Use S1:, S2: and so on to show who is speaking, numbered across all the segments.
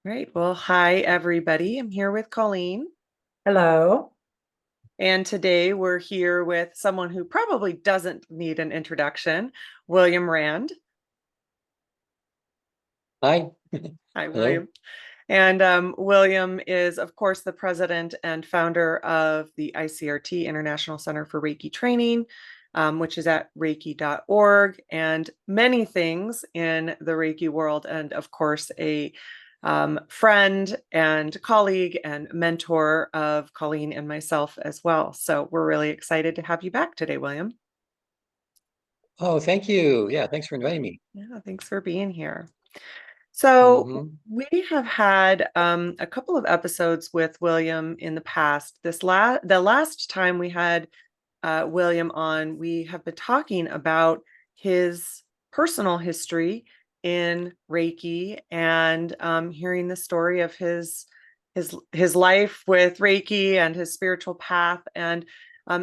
S1: Right. Well, hi, everybody. I'm here with Colleen.
S2: Hello.
S1: And today we're here with someone who probably doesn't need an introduction, William Rand.
S2: Hi.
S1: Hi,
S2: Hello.
S1: William. And William is, of course, the president and founder of the ICRT, International Center for Reiki Training, which is at reiki.org, and many things in the Reiki world. And of course, a friend and colleague and mentor of Colleen and myself as well. So we're really excited to have you back today, William.
S2: Oh, thank you. Yeah, thanks for inviting me.
S1: Yeah, thanks for being here. So
S2: Hmm.
S1: we have had a couple of episodes with William in the past. The last time we had William on, we have been talking about his personal history in Reiki and hearing the story of his life with Reiki and his spiritual path. And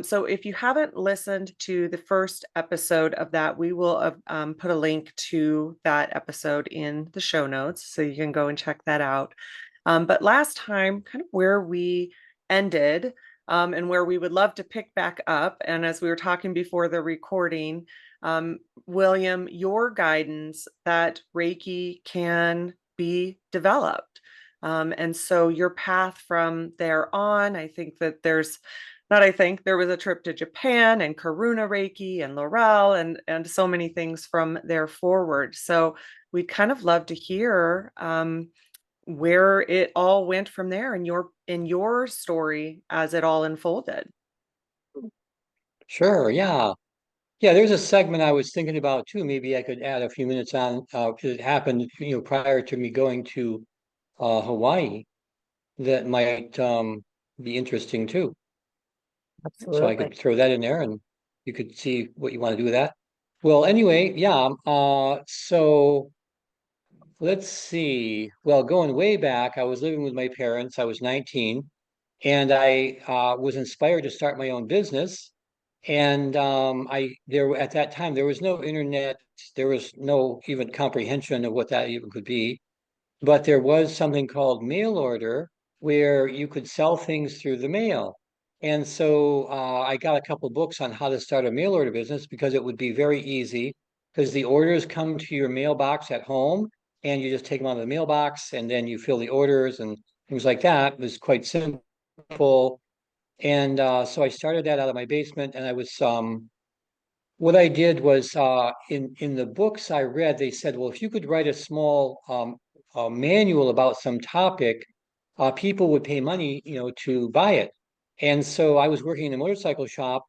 S1: so, if you haven't listened to the first episode of that, we will put a link to that episode in the show notes, so you can go and check that out. But last time, kind of where we ended and where we would love to pick back up. And as we were talking before the recording, William, your guidance that Reiki can be developed. And so your path from there on, I think that not I think there was a trip to Japan and Karuna Reiki and Laurel and so many things from there forward. So we'd kind of love to hear where it all went from there in your story as it all unfolded.
S2: Sure. Yeah. Yeah, there's a segment I was thinking about too. Maybe I could add a few minutes on because it happened, prior to me going to Hawaii that might be interesting too. So I
S1: Absolutely.
S2: could throw that in there and you could see what you want to do with that. Well, anyway, yeah. So let's see. Well, going way back, I was living with my parents. I was 19, and I was inspired to start my own business. And I there at that time there was no internet, there was no even comprehension of what that even could be. But there was something called mail order where you could sell things through the mail. And so I got a couple books on how to start a mail order business because it would be very easy because the orders come to your mailbox at home and you just take them out of the mailbox and then you fill the orders and things like that. It was quite simple. And so I started that out of my basement and I was what I did was in the books I read, they said, well, if you could write a small manual about some topic, people would pay money, to buy it. And so I was working in a motorcycle shop,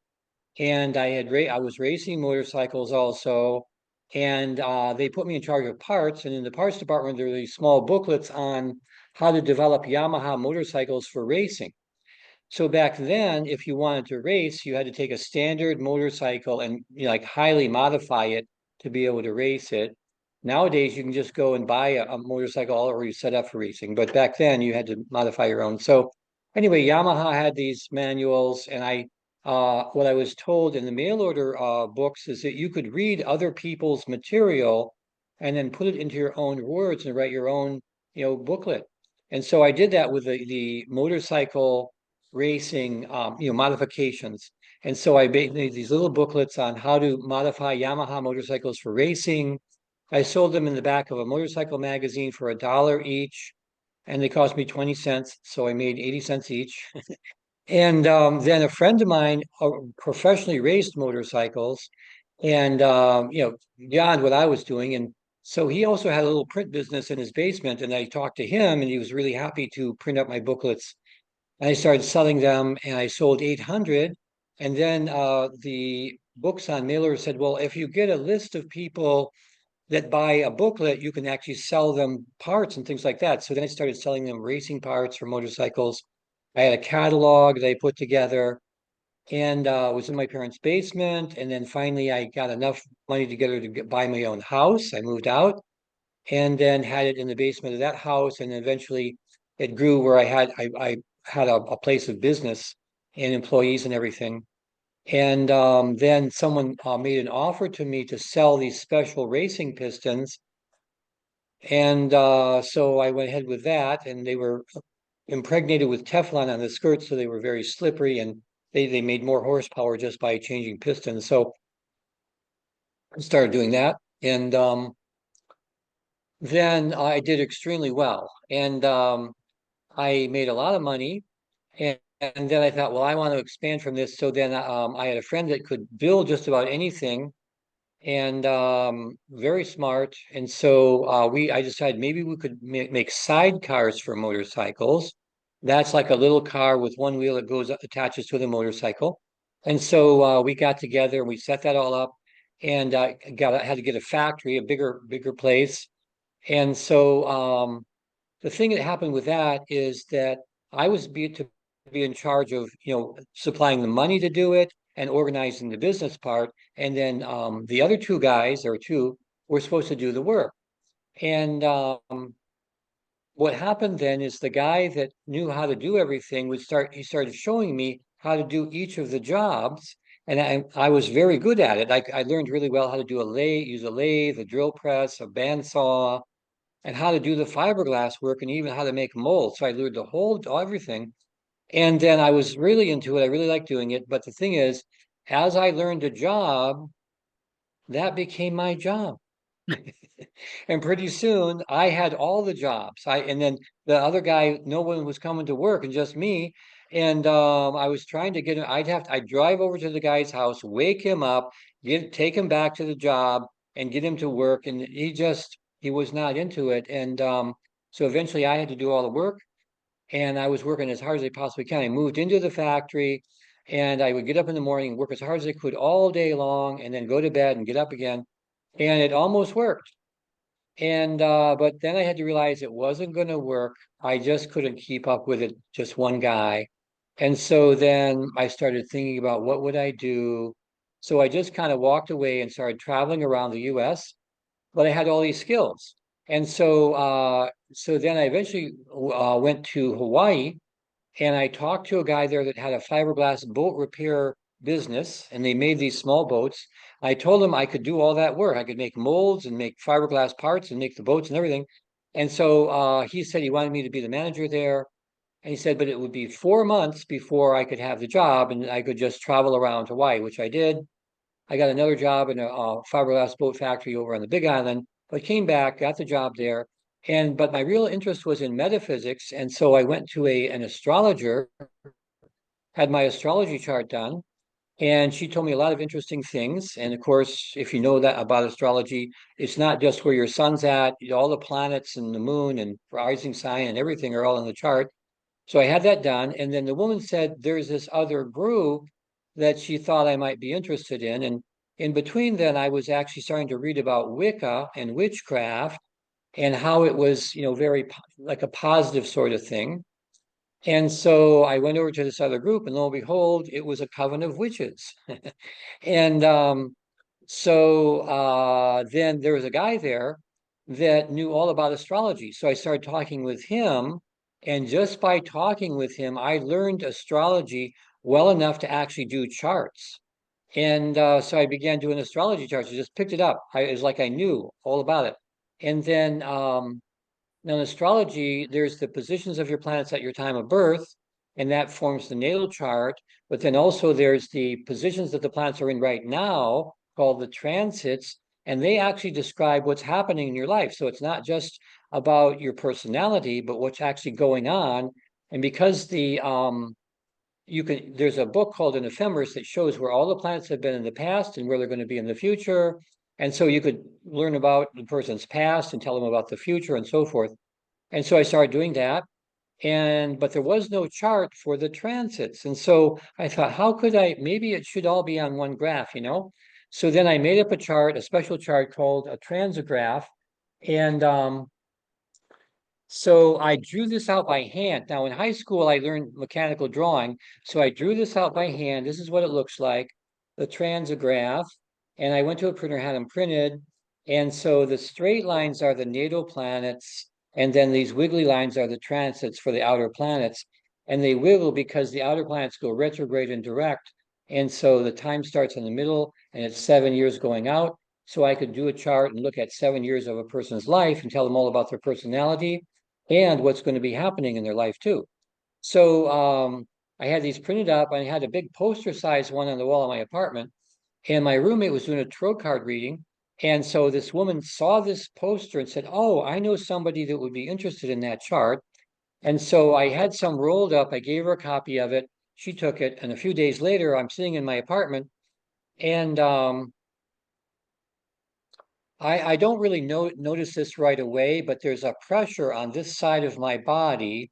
S2: and I was racing motorcycles also, and they put me in charge of parts. And in the parts department, there were these small booklets on how to develop Yamaha motorcycles for racing. So back then, if you wanted to race, you had to take a standard motorcycle and like highly modify it to be able to race it. Nowadays, you can just go and buy a motorcycle already set up for racing, but back then you had to modify your own. So anyway, Yamaha had these manuals, and what I was told in the mail order books is that you could read other people's material and then put it into your own words and write your own, booklet. And so I did that with the motorcycle racing, modifications. And so I made these little booklets on how to modify Yamaha motorcycles for racing. I sold them in the back of a motorcycle magazine for $1 each, and they cost me 20 cents. So I made 80 cents each. And then a friend of mine professionally raced motorcycles and, beyond what I was doing. And so he also had a little print business in his basement. And I talked to him, and he was really happy to print up my booklets. I started selling them and I sold 800. And then the books on mailer said, well, if you get a list of people that buy a booklet, you can actually sell them parts and things like that. So then I started selling them racing parts for motorcycles. I had a catalog that I put together and was in my parents' basement. And then finally, I got enough money together to buy my own house. I moved out and then had it in the basement of that house. And eventually it grew where I had a place of business and employees and everything. And then someone made an offer to me to sell these special racing pistons. And so I went ahead with that, and they were impregnated with Teflon on the skirts, so they were very slippery, and they made more horsepower just by changing pistons. So I started doing that, and then I did extremely well, and I made a lot of money. And then I thought, well, I want to expand from this. So then I had a friend that could build just about anything, and very smart. And so I decided maybe we could make sidecars for motorcycles. That's like a little car with one wheel that goes attaches to the motorcycle. And so we got together and we set that all up, and had to get a factory, a bigger place. And so the thing that happened with that is that I was to be in charge of, supplying the money to do it and organizing the business part. And then the other two guys, or two, were supposed to do the work. And what happened then is the guy that knew how to do everything he started showing me how to do each of the jobs. And I was very good at it. I learned really well how to use a lathe, a drill press, a bandsaw, and how to do the fiberglass work, and even how to make molds. So I learned everything. And then I was really into it. I really liked doing it. But the thing is, as I learned a job, that became my job. And pretty soon I had all the jobs. And then the other guy, no one was coming to work, and just me. And I was trying to get him. I'd drive over to the guy's house, wake him up, take him back to the job, and get him to work. And he was not into it. And so eventually I had to do all the work, and I was working as hard as I possibly can. I moved into the factory, and I would get up in the morning and work as hard as I could all day long, and then go to bed and get up again. And it almost worked. And but then I had to realize it wasn't going to work. I just couldn't keep up with it, just one guy. And so then I started thinking about what would I do. So I just kind of walked away and started traveling around the US, but I had all these skills. And so then I eventually went to Hawaii, and I talked to a guy there that had a fiberglass boat repair business, and they made these small boats. I told him I could do all that work. I could make molds and make fiberglass parts and make the boats and everything. And so he said he wanted me to be the manager there. And he said, but it would be 4 months before I could have the job, and I could just travel around Hawaii, which I did. I got another job in a fiberglass boat factory over on the Big Island, but came back, got the job there. But my real interest was in metaphysics. And so I went to an astrologer, had my astrology chart done, and she told me a lot of interesting things. And of course, if you know that about astrology, it's not just where your sun's at, all the planets and the moon and rising sign and everything are all in the chart. So I had that done. And then the woman said there's this other group that she thought I might be interested in. And in between then, I was actually starting to read about Wicca and witchcraft, and how it was, very like a positive sort of thing. And so I went over to this other group, and lo and behold, it was a coven of witches. And then there was a guy there that knew all about astrology. So I started talking with him. And just by talking with him, I learned astrology well enough to actually do charts. And so I began doing astrology charts. I just picked it up. It was like I knew all about it. And then now in astrology, there's the positions of your planets at your time of birth, and that forms the natal chart. But then also there's the positions that the planets are in right now, called the transits, and they actually describe what's happening in your life. So it's not just about your personality, but what's actually going on. And because there's a book called an ephemeris that shows where all the planets have been in the past and where they're going to be in the future. And so you could learn about the person's past and tell them about the future and so forth. And so I started doing that. But there was no chart for the transits. And so I thought, maybe it should all be on one graph. So then I made up a special chart called a transograph. And so I drew this out by hand. Now in high school, I learned mechanical drawing. So I drew this out by hand. This is what it looks like, the transograph. And I went to a printer, had them printed. And so the straight lines are the natal planets. And then these wiggly lines are the transits for the outer planets. And they wiggle because the outer planets go retrograde and direct. And so the time starts in the middle, and it's 7 years going out. so I could do a chart and look at 7 years of a person's life and tell them all about their personality and what's going to be happening in their life too. So I had these printed up. I had a big poster size one on the wall of my apartment, and my roommate was doing a tarot card reading. And so this woman saw this poster and said, "Oh, I know somebody that would be interested in that chart." And so I had some rolled up. I gave her a copy of it. She took it. And a few days later, I'm sitting in my apartment, and I don't really notice this right away, but there's a pressure on this side of my body.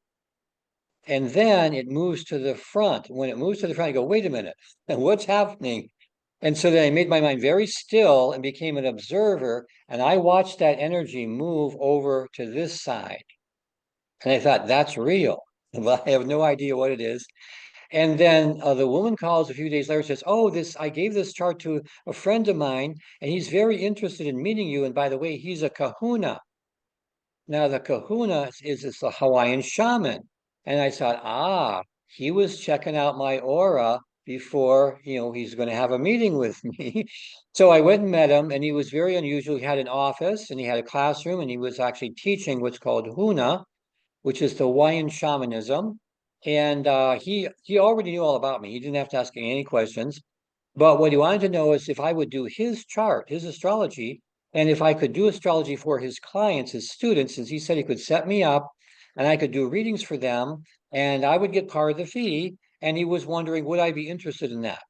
S2: And then it moves to the front. When it moves to the front, I go, wait a minute, what's happening? And so then I made my mind very still and became an observer. And I watched that energy move over to this side. And I thought, that's real. Well, I have no idea what it is. And then the woman calls a few days later, says, "Oh, I gave this chart to a friend of mine, and he's very interested in meeting you. And by the way, he's a kahuna." Now, the kahuna is a Hawaiian shaman. And I thought, he was checking out my aura before, he's going to have a meeting with me. So I went and met him, and he was very unusual. He had an office and he had a classroom, and he was actually teaching what's called huna, which is the Hawaiian shamanism. And he already knew all about me. He didn't have to ask me any questions. But what he wanted to know is if I would do his chart, his astrology, and if I could do astrology for his clients, his students, since he said he could set me up and I could do readings for them and I would get part of the fee. And he was wondering, would I be interested in that?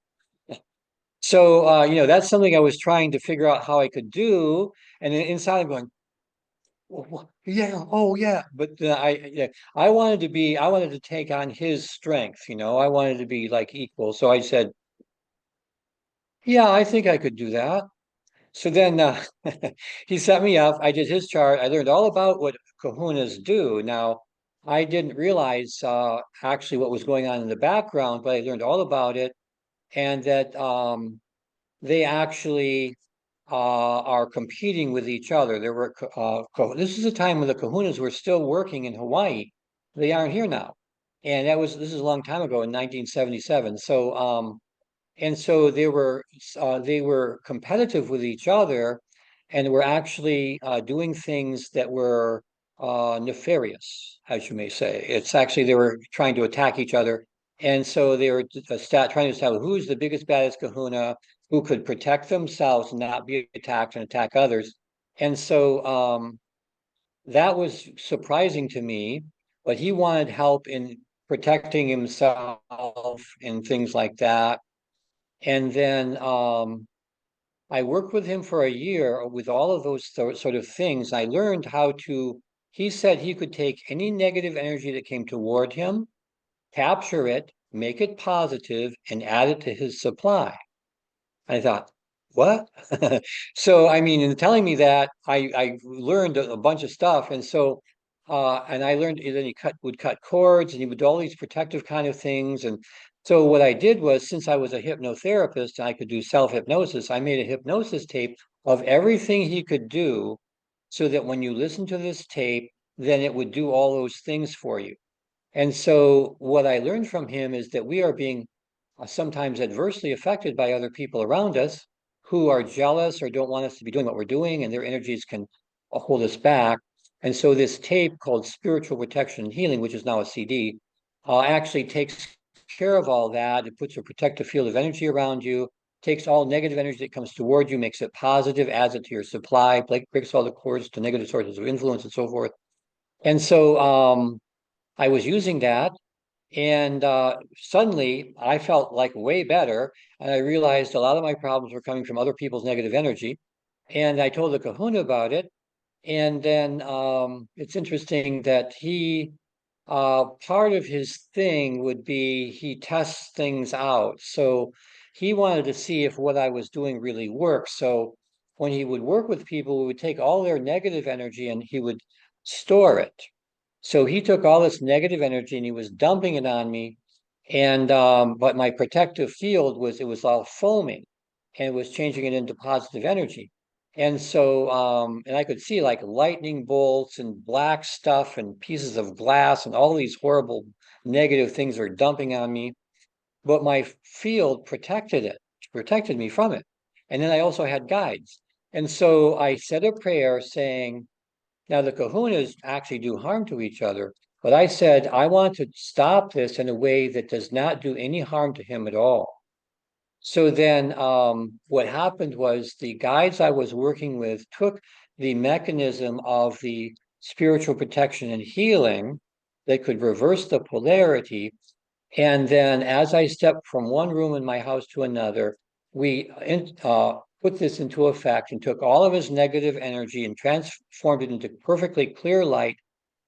S2: So, that's something I was trying to figure out how I could do. And then inside I'm going, well, yeah, oh yeah. But I wanted to take on his strength, I wanted to be like equal. So I said, yeah, I think I could do that. So then he set me up. I did his chart. I learned all about what kahunas do. Now, I didn't realize actually what was going on in the background, but I learned all about it and that they actually are competing with each other. This is a time when the kahunas were still working in Hawaii. They aren't here now. And this is a long time ago in 1977. And so they were competitive with each other and were actually doing things that were nefarious, as you may say. It's actually they were trying to attack each other. And so they were trying to establish who's the biggest, baddest kahuna, who could protect themselves and not be attacked and attack others. And so that was surprising to me, but he wanted help in protecting himself and things like that. And then I worked with him for a year with all of those sort of things. I learned he said he could take any negative energy that came toward him, capture it, make it positive, and add it to his supply. I thought, what? So, I mean, in telling me that, I learned a bunch of stuff. And so, and I learned then he would cut cords and he would do all these protective kind of things. And so what I did was, since I was a hypnotherapist and I could do self-hypnosis, I made a hypnosis tape of everything he could do so that when you listen to this tape, then it would do all those things for you. And so what I learned from him is that we are being sometimes adversely affected by other people around us who are jealous or don't want us to be doing what we're doing, and their energies can hold us back. And so this tape called Spiritual Protection and Healing, which is now a CD, actually takes care of all that. It puts a protective field of energy around you, takes all negative energy that comes toward you, makes it positive, adds it to your supply, breaks all the cords to negative sources of influence and so forth. And so I was using that, and suddenly I felt like way better. And I realized a lot of my problems were coming from other people's negative energy. And I told the kahuna about it. And then it's interesting that part of his thing would be he tests things out. So he wanted to see if what I was doing really worked. So when he would work with people, we would take all their negative energy and he would store it. So he took all this negative energy and he was dumping it on me. And but my protective field it was all foaming and it was changing it into positive energy. And so and I could see like lightning bolts and black stuff and pieces of glass and all these horrible negative things are dumping on me. But my field protected me from it. And then I also had guides. And so I said a prayer saying, now the kahunas actually do harm to each other, but I said, I want to stop this in a way that does not do any harm to him at all. So then what happened was the guides I was working with took the mechanism of the spiritual protection and healing that could reverse the polarity. And then as I stepped from one room in my house to another, we put this into effect and took all of his negative energy and transformed it into perfectly clear light.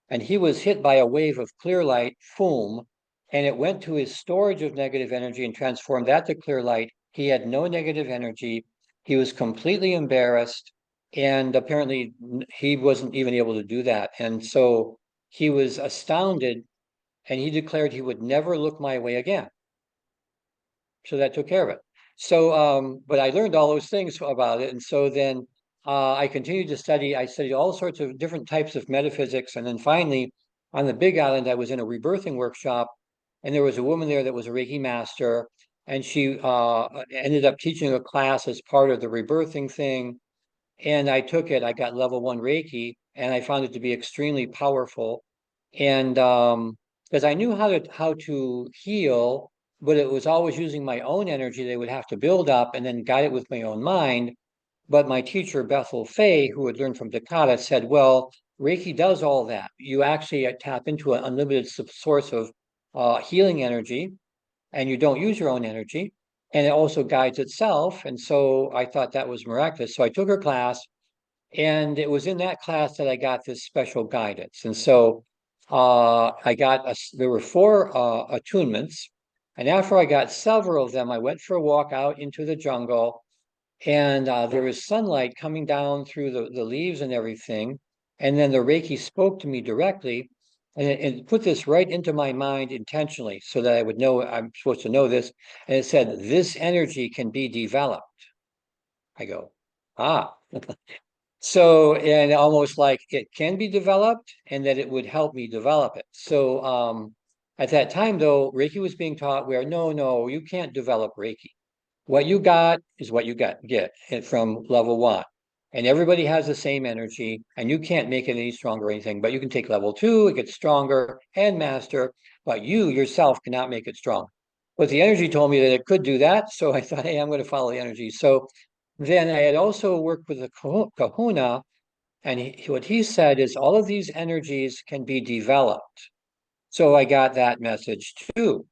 S2: And he was hit by a wave of clear light, boom, and it went to his storage of negative energy and transformed that to clear light. He had no negative energy. He was completely embarrassed. And apparently he wasn't even able to do that. And so he was astounded and he declared he would never look my way again. So that took care of it. So, but I learned all those things about it. And so then I continued to study. I studied all sorts of different types of metaphysics. And then finally, on the Big Island, I was in a rebirthing workshop, and there was a woman there that was a Reiki Master. And she ended up teaching a class as part of the rebirthing thing. And I took it. I got level 1 Reiki, and I found it to be extremely powerful. And because I knew how to heal, but it was always using my own energy they would have to build up and then guide it with my own mind. But my teacher, Bethel Phaigh, who had learned from Takata, said, well, Reiki does all that. You actually tap into an unlimited source of healing energy, and you don't use your own energy. And it also guides itself. And so I thought that was miraculous. So I took her class, and it was in that class that I got this special guidance. And so there were 4 attunements. And after I got several of them, I went for a walk out into the jungle, and there was sunlight coming down through the leaves and everything. And then the Reiki spoke to me directly, and it put this right into my mind intentionally so that I would know I'm supposed to know this. And it said, this energy can be developed. I go, ah. So, and almost like it can be developed and that it would help me develop it. So, at that time, though, Reiki was being taught where no, you can't develop Reiki. What you got is what you get it from level 1. And everybody has the same energy, and you can't make it any stronger or anything, but you can take level 2, it gets stronger and master, but you yourself cannot make it strong. But the energy told me that it could do that. So I thought, hey, I'm going to follow the energy. So then I had also worked with the kahuna, and what he said is all of these energies can be developed. So I got that message too.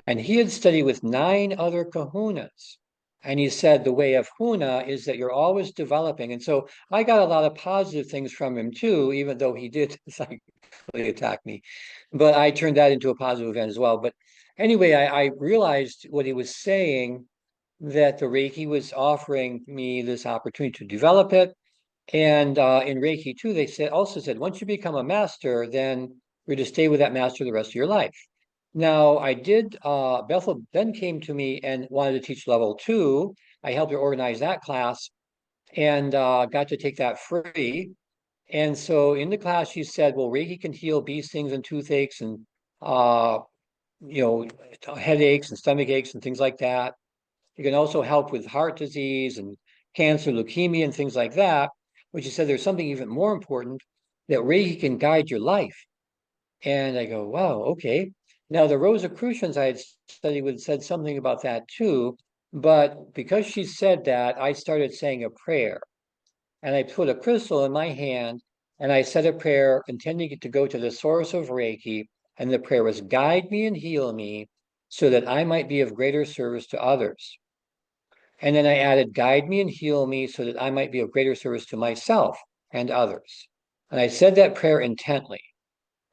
S2: And he had studied with 9 other kahunas. And he said the way of huna is that you're always developing. And so I got a lot of positive things from him too, even though he did psychically attack me. But I turned that into a positive event as well. But anyway, I realized what he was saying, that the Reiki was offering me this opportunity to develop it. And in Reiki II, they also said, once you become a master, then you're to stay with that master the rest of your life. Now, I did, Bethel then came to me and wanted to teach level 2. I helped her organize that class and got to take that free. And so in the class, she said, well, Reiki can heal bee stings and toothaches and, you know, headaches and stomach aches and things like that. It can also help with heart disease and cancer, leukemia, and things like that. But she said there's something even more important, that Reiki can guide your life. And I go, wow, okay. Now, the Rosicrucians I had studied with said something about that too. But because she said that, I started saying a prayer. And I put a crystal in my hand, and I said a prayer intending it to go to the source of Reiki. And the prayer was, guide me and heal me so that I might be of greater service to others. And then I added, guide me and heal me so that I might be of greater service to myself and others. And I said that prayer intently.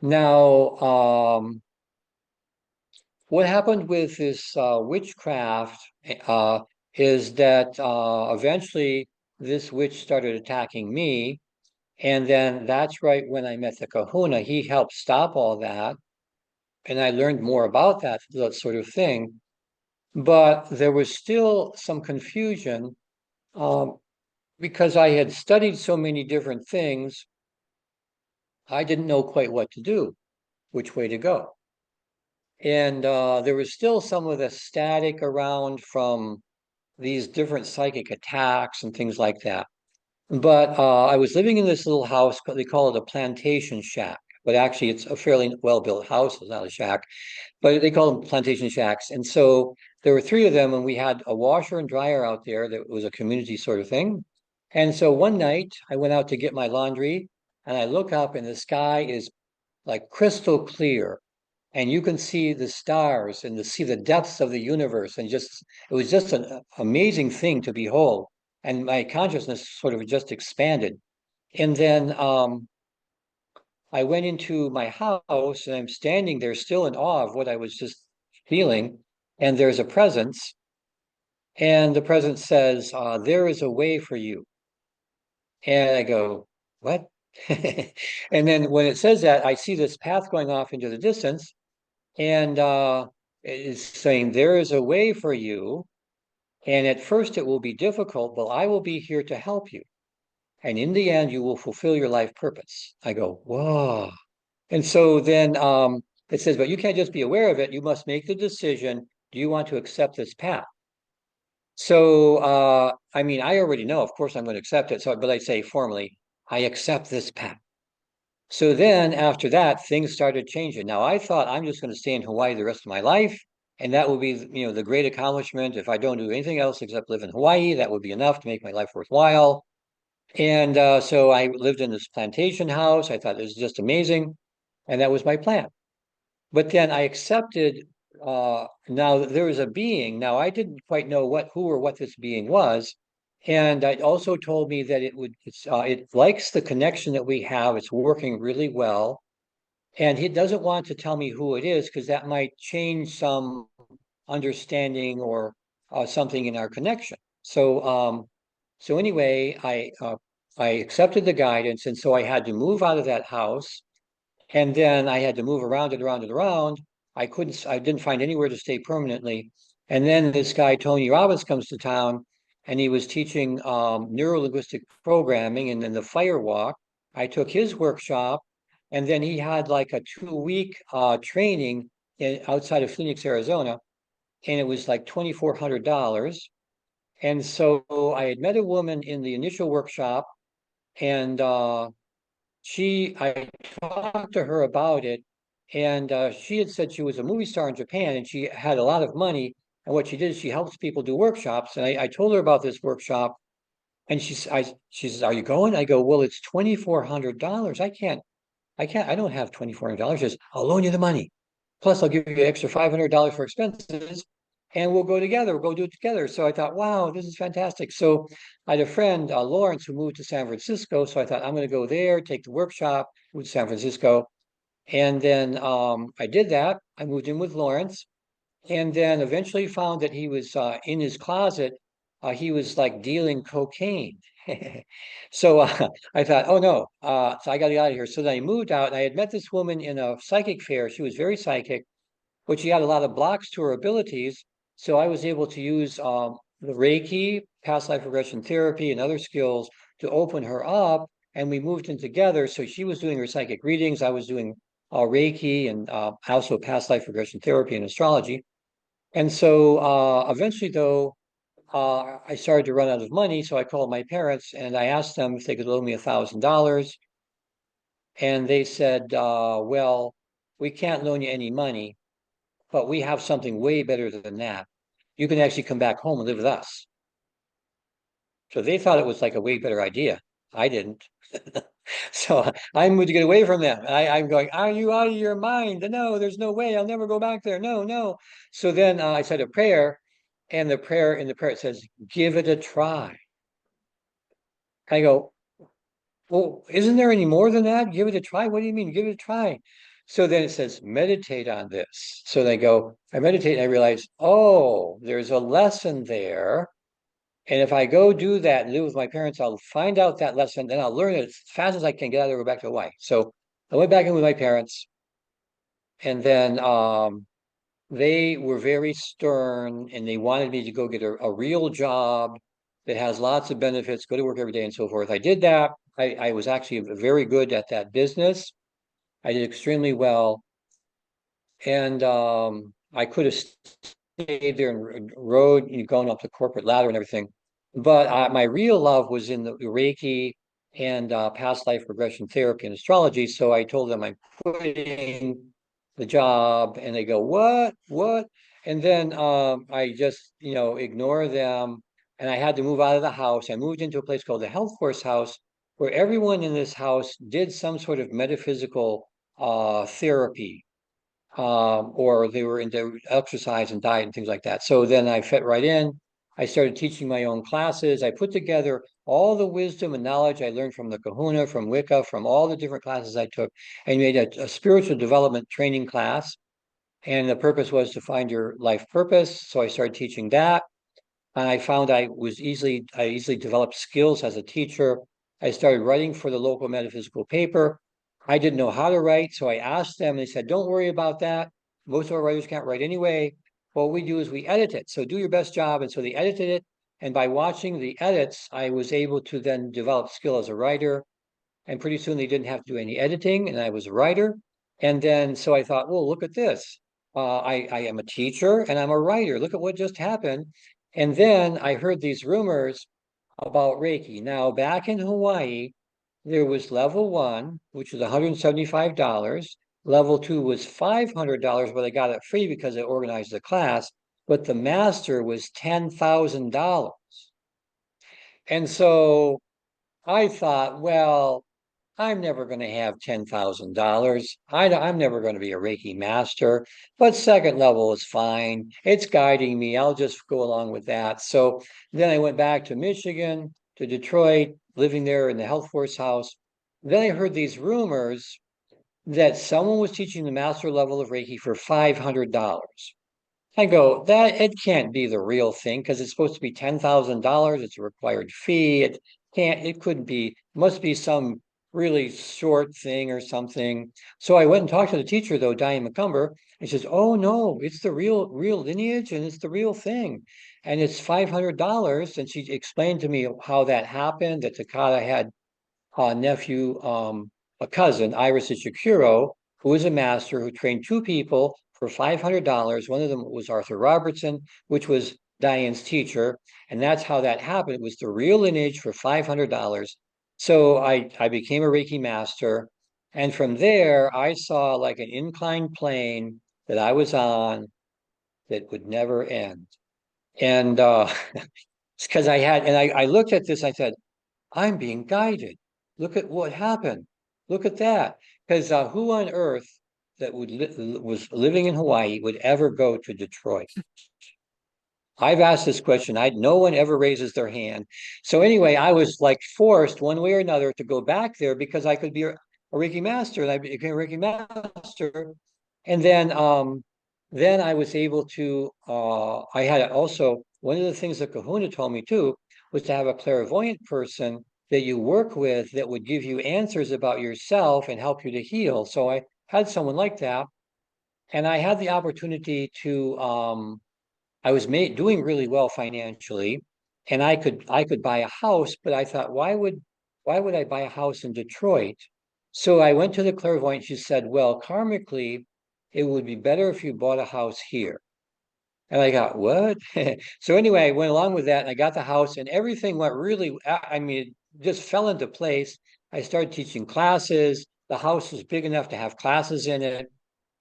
S2: Now, what happened with this witchcraft is that eventually this witch started attacking me. And then that's right when I met the kahuna. He helped stop all that. And I learned more about that sort of thing. But there was still some confusion. Because I had studied so many different things, I didn't know quite what to do, which way to go. And there was still some of the static around from these different psychic attacks and things like that. But I was living in this little house, they call it a plantation shack, but actually it's a fairly well-built house. It's not a shack, but they call them plantation shacks. And so there were three of them, and we had a washer and dryer out there that was a community sort of thing. And so one night I went out to get my laundry, and I look up, and the sky is like crystal clear, and you can see the stars and see the depths of the universe, and just it was just an amazing thing to behold. And my consciousness sort of just expanded. And then I went into my house, and I'm standing there still in awe of what I was just feeling. And there's a presence, and the presence says, "There is a way for you." And I go, "What?" And then when it says that, I see this path going off into the distance, and it is saying, "There is a way for you. And at first it will be difficult, but I will be here to help you. And in the end, you will fulfill your life purpose." I go, "Whoa." And so then it says, "But you can't just be aware of it. You must make the decision. Do you want to accept this path?" So, I mean, I already know, of course, I'm going to accept it. So, but I say formally, "I accept this path." So then after that, things started changing. Now I thought I'm just going to stay in Hawaii the rest of my life, and that would be, the great accomplishment. If I don't do anything else except live in Hawaii, that would be enough to make my life worthwhile. And so I lived in this plantation house. I thought it was just amazing, and that was my plan. But then I accepted, now that there was a being. Now I didn't quite know who or what this being was. And it also told me that it likes the connection that we have. It's working really well. And he doesn't want to tell me who it is because that might change some understanding or something in our connection. So anyway, I accepted the guidance, and so I had to move out of that house, and then I had to move around and around and around. I didn't find anywhere to stay permanently. And then this guy, Tony Robbins, comes to town, and he was teaching Neuro Linguistic Programming and then the Fire Walk. I took his workshop, and then he had like a 2-week training outside of Phoenix, Arizona, and it was like $2,400. And so I had met a woman in the initial workshop, and I talked to her about it, and she had said she was a movie star in Japan, and she had a lot of money. And what she did is she helps people do workshops. And I told her about this workshop, and she says, "Are you going?" I go, "Well, it's $2,400. I don't have $2,400. She says, "I'll loan you the money. Plus, I'll give you an extra $500 for expenses, and we'll go together. We'll go do it together." So I thought, wow, this is fantastic. So I had a friend, Lawrence, who moved to San Francisco. So I thought, I'm going to go there, take the workshop, move to San Francisco. And then I did that. I moved in with Lawrence, and then eventually found that he was in his closet. He was like dealing cocaine. So I thought, oh no, so I got to get out of here. So then I moved out, and I had met this woman in a psychic fair. She was very psychic, but she had a lot of blocks to her abilities. So I was able to use the Reiki, past life regression therapy, and other skills to open her up. And we moved in together. So she was doing her psychic readings. I was doing Reiki and also past life regression therapy and astrology. And so eventually, though, I started to run out of money. So I called my parents and I asked them if they could loan me $1,000. And they said, well, we can't loan you any money, but we have something way better than that. You can actually come back home and live with us. So they thought it was like a way better idea. I didn't. So I moved to get away from them. I'm going, "Are you out of your mind? No, there's no way. I'll never go back there. No, no." So then I said a prayer, and in the prayer it says, "Give it a try." I go, "Well, isn't there any more than that? Give it a try. What do you mean? Give it a try." So then it says, "Meditate on this." So they go, I meditate, and I realize, oh, there's a lesson there. And if I go do that and live with my parents, I'll find out that lesson, then I'll learn it as fast as I can get out of there, go back to Hawaii. So I went back in with my parents, and then they were very stern, and they wanted me to go get a real job that has lots of benefits, go to work every day and so forth. I did that. I was actually very good at that business. I did extremely well. And I could have stayed there and rode, going up the corporate ladder and everything. But my real love was in the Reiki and past life regression therapy and astrology. So I told them I'm quitting the job, and they go, "What? What?" And then I just, ignore them. And I had to move out of the house. I moved into a place called the Health Force House, where everyone in this house did some sort of metaphysical therapy, or they were into exercise and diet and things like that. So then I fit right in. I started teaching my own classes. I put together all the wisdom and knowledge I learned from the Kahuna, from Wicca, from all the different classes I took, and made a spiritual development training class. And the purpose was to find your life purpose. So I started teaching that. And I found I easily developed skills as a teacher. I started writing for the local metaphysical paper. I didn't know how to write, so I asked them. They said, "Don't worry about that. Most of our writers can't write anyway. What we do is we edit it. So do your best job." And so they edited it. And by watching the edits, I was able to then develop skill as a writer. And pretty soon they didn't have to do any editing, and I was a writer. And then so I thought, well, look at this. I am a teacher and I'm a writer. Look at what just happened. And then I heard these rumors about Reiki. Now, back in Hawaii, there was level one, which was $175. Level two was $500, but I got it free because I organized the class. But the master was $10,000. And so I thought, well, I'm never going to have $10,000. I'm never going to be a Reiki master, but second level is fine. It's guiding me. I'll just go along with that. So then I went back to Michigan, to Detroit, living there in the Health Force House. Then I heard these rumors that someone was teaching the master level of Reiki for $500. I go, that it can't be the real thing because it's supposed to be $10,000. It's a required fee. It couldn't be, must be some really short thing or something. So I went and talked to the teacher though, Diane McCumber, and she says, "Oh no, it's the real lineage and it's the real thing. And it's $500." And she explained to me how that happened, that Takata had a nephew, a cousin, Iris Ichikuro, who was a master who trained two people for $500. One of them was Arthur Robertson, which was Diane's teacher. And that's how that happened. It was the real lineage for $500. So I became a Reiki master. And from there, I saw like an inclined plane that I was on that would never end. And it's because I looked at this, I said, I'm being guided. Look at what happened. Look at that. Because who on earth that was living in Hawaii would ever go to Detroit? I've asked this question. No one ever raises their hand. So anyway, I was like forced one way or another to go back there because I could be a Reiki master, and I became a Reiki master. And then I was able to. I had also one of the things that Kahuna told me too was to have a clairvoyant person that you work with that would give you answers about yourself and help you to heal. So I had someone like that, and I had the opportunity to. I was doing really well financially, and I could buy a house, but I thought, why would I buy a house in Detroit? So I went to the clairvoyant. She said, well, karmically, it would be better if you bought a house here. And I got, what? So anyway, I went along with that and I got the house and everything went really, I mean, it just fell into place. I started teaching classes. The house was big enough to have classes in it.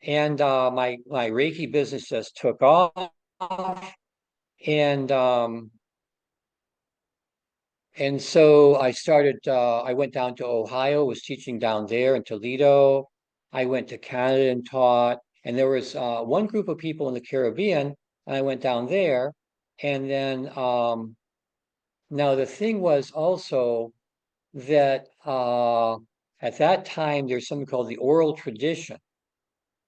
S2: And my Reiki business just took off. And and so I went down to Ohio, was teaching down there in Toledo. I went to Canada and taught, and there was one group of people in the Caribbean, and I went down there. And then now the thing was also that at that time there's something called the oral tradition.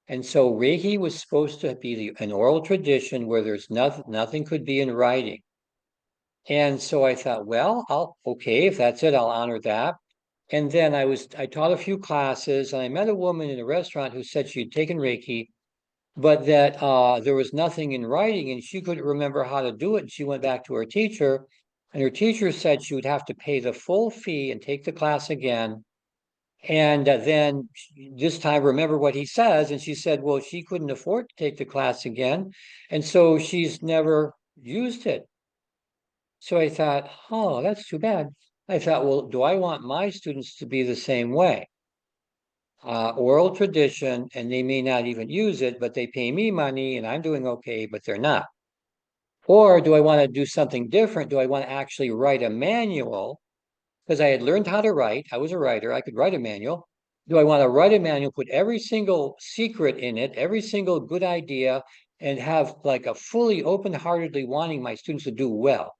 S2: And so Reiki was supposed to be an oral tradition where there's nothing could be in writing. And so I thought, well, okay, if that's it, I'll honor that. And then I taught a few classes and I met a woman in a restaurant who said she'd taken Reiki, but that there was nothing in writing and she couldn't remember how to do it. And she went back to her teacher, and her teacher said she would have to pay the full fee and take the class again. And then this time, remember what he says. And she said, well, she couldn't afford to take the class again. And so she's never used it. So I thought, oh, that's too bad. I thought, well, do I want my students to be the same way? Oral tradition, and they may not even use it, but they pay me money and I'm doing okay, but they're not. Or do I want to do something different? Do I want to actually write a manual? Because I had learned how to write. I was a writer. I could write a manual. Do I want to write a manual, put every single secret in it, every single good idea, and have like a fully open-heartedly wanting my students to do well?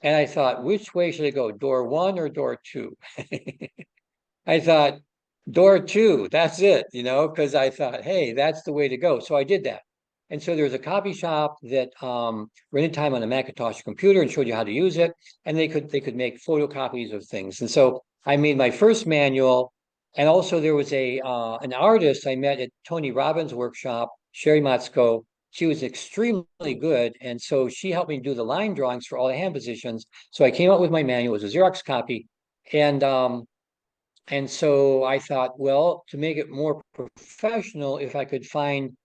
S2: And I thought, which way should I go, door one or door two? I thought, door two, that's it, because I thought, hey, that's the way to go. So I did that. And so there's a copy shop that rented time on a Macintosh computer and showed you how to use it. And they could make photocopies of things. And so I made my first manual. And also there was an artist I met at Tony Robbins' workshop, Sherry Matsko. She was extremely good. And so she helped me do the line drawings for all the hand positions. So I came up with my manual. It was a Xerox copy. And so I thought, well, to make it more professional, if I could find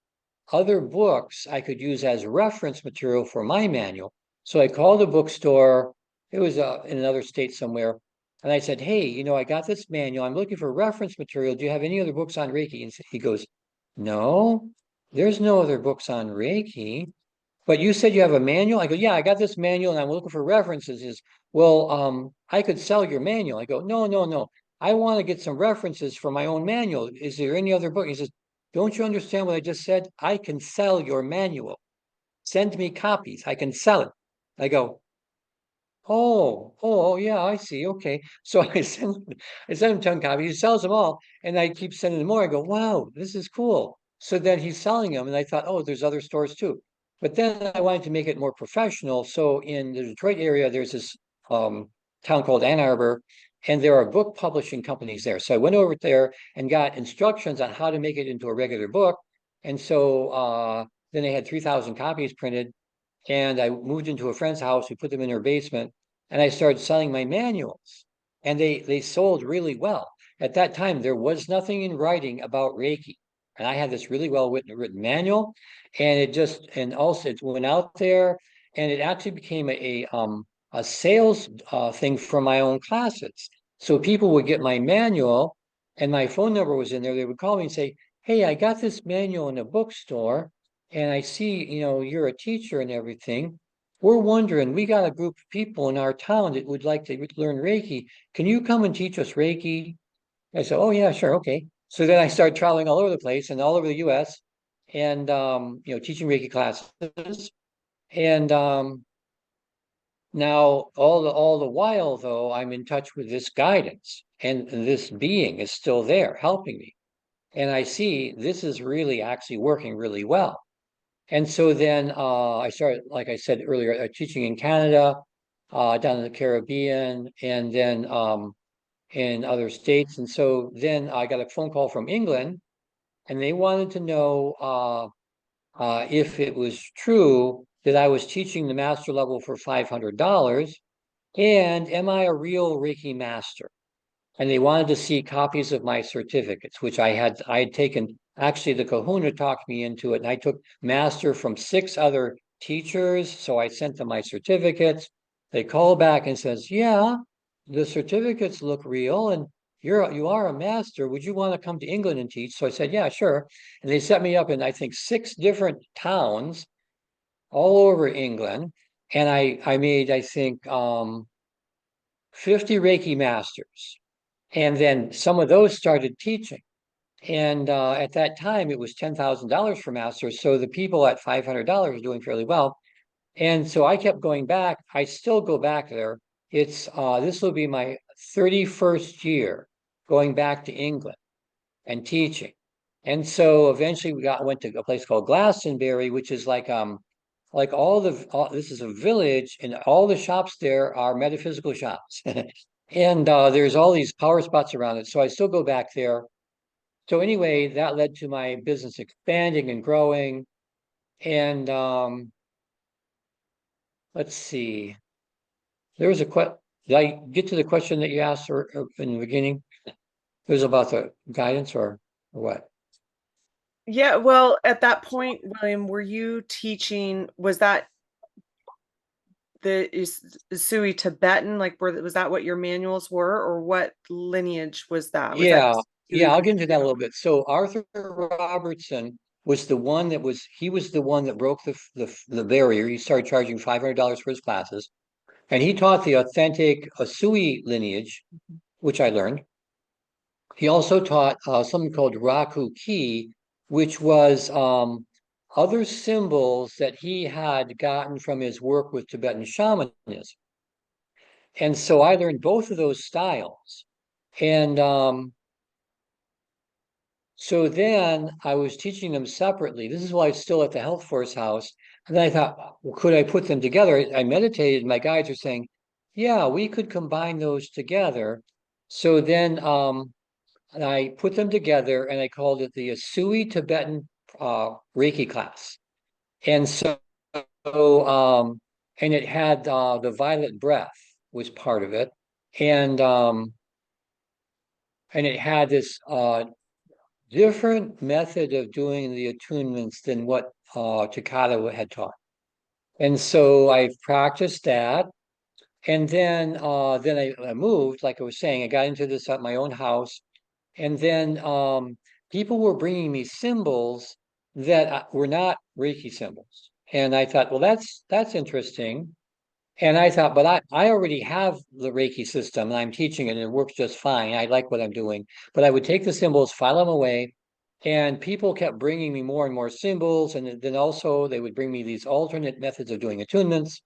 S2: other books I could use as reference material for my manual. So I called a bookstore. It was in another state somewhere. And I said, hey, I got this manual. I'm looking for reference material. Do you have any other books on Reiki? And he goes, no, there's no other books on Reiki. But you said you have a manual? I go, yeah, I got this manual and I'm looking for references. Is well, I could sell your manual. I go, no, no, no. I want to get some references for my own manual. Is there any other book? He says, don't you understand what I just said? I can sell your manual. Send me copies. I can sell it. I go, oh, yeah, I see. Okay. So I send him 10 copies. He sells them all. And I keep sending him more. I go, wow, this is cool. So then he's selling them. And I thought, oh, there's other stores too. But then I wanted to make it more professional. So in the Detroit area, there's this town called Ann Arbor, and there are book publishing companies there. So I went over there and got instructions on how to make it into a regular book. And so then they had 3,000 copies printed. And I moved into a friend's house. We put them in her basement, and I started selling my manuals, and they sold really well. At that time, there was nothing in writing about Reiki, and I had this really well written manual, and also it went out there, and it actually became a sales thing for my own classes. So people would get my manual, and my phone number was in there. They would call me and say, "Hey, I got this manual in a bookstore." And I see, you're a teacher and everything. We're wondering, we got a group of people in our town that would like to learn Reiki. Can you come and teach us Reiki? I said, oh yeah, sure, okay. So then I started traveling all over the place and all over the US and teaching Reiki classes. And now all the while though, I'm in touch with this guidance and this being is still there helping me. And I see this is really actually working really well. And so then I started, like I said earlier, teaching in Canada, down in the Caribbean, and then in other states. And so then I got a phone call from England, and they wanted to know if it was true that I was teaching the master level for $500, and am I a real Reiki master? And they wanted to see copies of my certificates, which I had taken. Actually, the Kahuna talked me into it, and I took master from 6 other teachers. So I sent them my certificates. They called back and says, "Yeah, the certificates look real, and you are a master. Would you want to come to England and teach?" So I said, "Yeah, sure." And they set me up in I think 6 different towns all over England, and I made I think 50 Reiki masters. And then some of those started teaching. And at that time, it was $10,000 for masters. So the people at $500 are doing fairly well. And so I kept going back. I still go back there. This will be my 31st year going back to England and teaching. And so eventually went to a place called Glastonbury, which is like this is a village, and all the shops there are metaphysical shops. And there's all these power spots around it. So I still go back there. So anyway, that led to my business expanding and growing. And let's see, there was a question. Did I get to the question that you asked in the beginning? It was about the guidance or what?
S1: Yeah, well, at that point, William, were you teaching, was that the Usui Tibetan, like was that what your manuals were, or what lineage was that? Was that
S2: Yeah,
S1: Usui
S2: yeah, I'll
S1: from
S2: get into that a
S1: Tokyo?
S2: little bit. So Arthur Robertson was the one that he was the one that broke the barrier. He started charging $500 for his classes, and he taught the authentic Usui lineage, which I learned. He also taught something called Raku Ki, which was other symbols that he had gotten from his work with Tibetan shamanism. And so I learned both of those styles. And so then I was teaching them separately. This is why I was still at the Health Force House. And then I thought, well, could I put them together? I meditated, and my guides are saying, yeah, we could combine those together. So then and I put them together and I called it the Usui Tibetan Reiki class. And so, and it had the violet breath was part of it. And it had this different method of doing the attunements than what Takata had taught. And so I practiced that. And then I moved, like I was saying, I got into this at my own house. And then people were bringing me symbols that were not Reiki symbols. And I thought, well, that's interesting. And I thought, but I already have the Reiki system and I'm teaching it and it works just fine. I like what I'm doing. But I would take the symbols, file them away, and people kept bringing me more and more symbols. And then also they would bring me these alternate methods of doing attunements,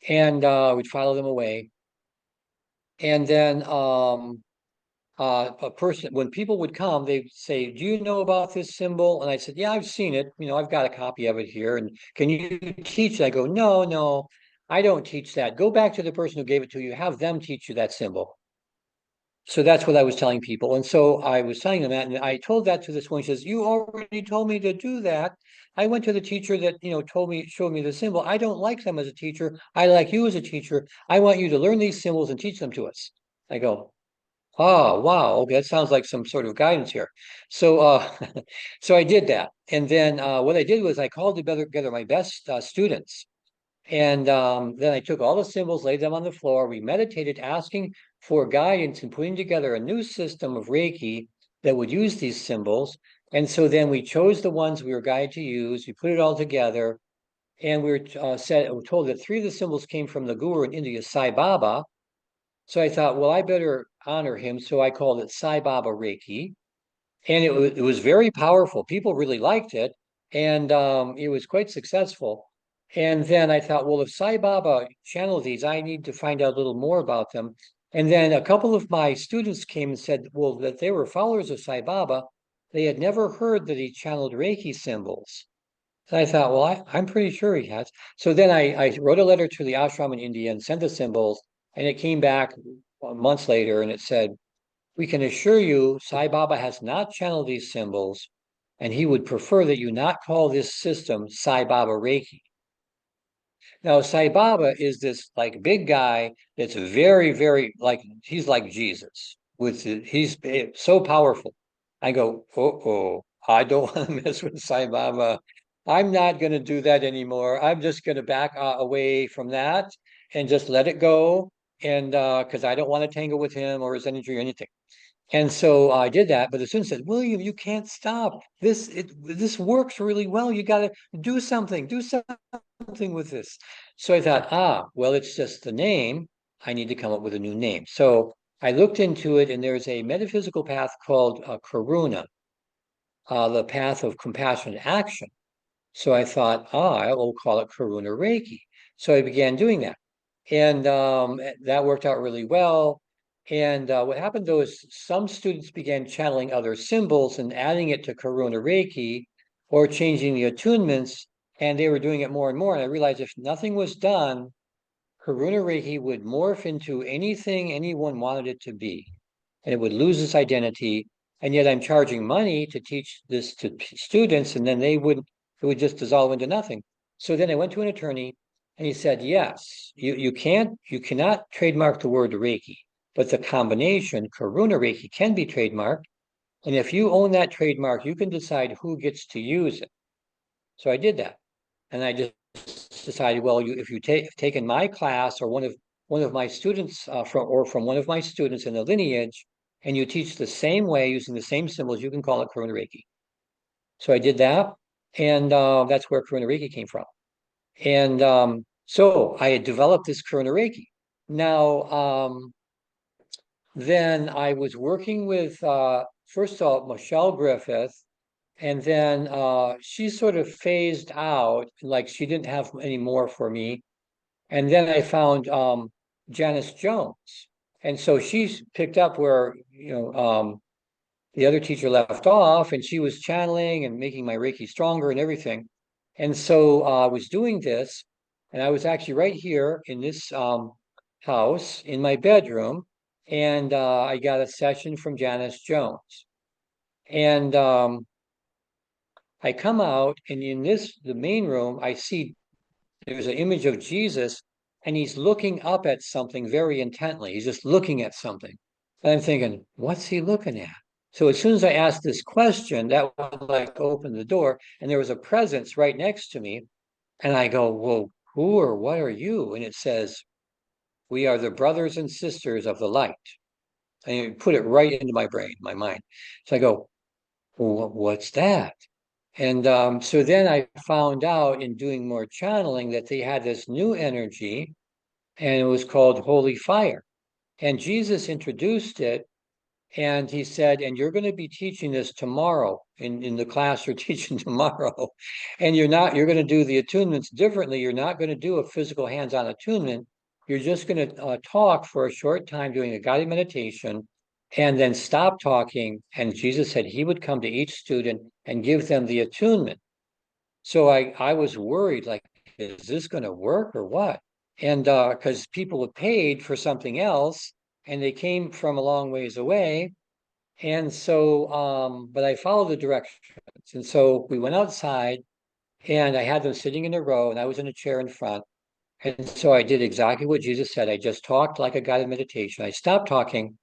S2: and we'd file them away. And then a person, when people would come, they'd say, "Do you know about this symbol?" And I said, "Yeah, I've seen it. You know, I've got a copy of it here. And can you teach it?" I go, "No, no, I don't teach that. Go back to the person who gave it to you. Have them teach you that symbol." So that's what I was telling people. And so I was telling them that, and I told that to this one. She says, "You already told me to do that. I went to the teacher that, showed me the symbol. I don't like them as a teacher. I like you as a teacher. I want you to learn these symbols and teach them to us." I go, "Oh, wow. Okay, that sounds like some sort of guidance here." So, so I did that. And then what I did was I called together my best students. And then I took all the symbols, laid them on the floor. We meditated, asking for guidance and putting together a new system of Reiki that would use these symbols. And so then we chose the ones we were guided to use. We put it all together. And we were told that three of the symbols came from the guru in India, Sai Baba. So I thought, well, I better honor him. So I called it Sai Baba Reiki. And it was very powerful. People really liked it. And it was quite successful. And then I thought, well, if Sai Baba channeled these, I need to find out a little more about them. And then a couple of my students came and said, well, that they were followers of Sai Baba. They had never heard that he channeled Reiki symbols. And I thought, well, I'm pretty sure he has. So then I wrote a letter to the ashram in India and sent the symbols. And it came back months later and it said, "We can assure you Sai Baba has not channeled these symbols, and he would prefer that you not call this system Sai Baba Reiki." Now, Sai Baba is this like big guy that's very, very like he's like Jesus. He's so powerful. I go, oh, I don't want to mess with Sai Baba. I'm not going to do that anymore. I'm just going to back away from that and just let it go. And because I don't want to tangle with him or his energy or anything. And so I did that, but the student said, "William, you can't stop. This works really well. You got to do something with this." So I thought, well, it's just the name. I need to come up with a new name. So I looked into it, and there's a metaphysical path called Karuna, the path of compassionate action. So I thought, I will call it Karuna Reiki. So I began doing that. And that worked out really well. And what happened though is some students began channeling other symbols and adding it to Karuna Reiki or changing the attunements, and they were doing it more and more. And I realized if nothing was done, Karuna Reiki would morph into anything anyone wanted it to be, and it would lose its identity. And yet I'm charging money to teach this to students, and then it would just dissolve into nothing. So then I went to an attorney, and he said, yes, you cannot trademark the word Reiki, but the combination Karuna Reiki can be trademarked. And if you own that trademark, you can decide who gets to use it. So I did that. And I just just decided, well, if you taken my class or one of my students from one of my students in the lineage, and you teach the same way using the same symbols, you can call it Karuna Reiki. So I did that, and that's where Karuna Reiki came from. And so I had developed this Karuna Reiki. Now, then I was working with first of all Michelle Griffith, and then she sort of phased out, like she didn't have any more for me. And then I found Janice Jones, and so she picked up where the other teacher left off, and she was channeling and making my Reiki stronger and everything. And so I was doing this, and I was actually right here in this house in my bedroom, and I got a session from Janice Jones. And I come out, and in the main room, I see there's an image of Jesus, and he's looking up at something very intently. He's just looking at something. And I'm thinking, what's he looking at? So as soon as I asked this question, that would like open the door, and there was a presence right next to me. And I go, well, who or what are you? And it says, we are the brothers and sisters of the light. And you put it right into my brain, my mind. So I go, well, what's that? And so then I found out in doing more channeling that they had this new energy, and it was called holy fire. And Jesus introduced it, and he said, and you're going to be teaching this tomorrow in the class you're teaching tomorrow. And you're going to do the attunements differently. You're not going to do a physical hands-on attunement. You're just going to talk for a short time doing a guided meditation and then stop talking. And Jesus said he would come to each student and give them the attunement. So I was worried, like, is this going to work or what? And because people had paid for something else and they came from a long ways away. And so, but I followed the directions. And so we went outside, and I had them sitting in a row, and I was in a chair in front. And so I did exactly what Jesus said. I just talked like a guided meditation. I stopped talking.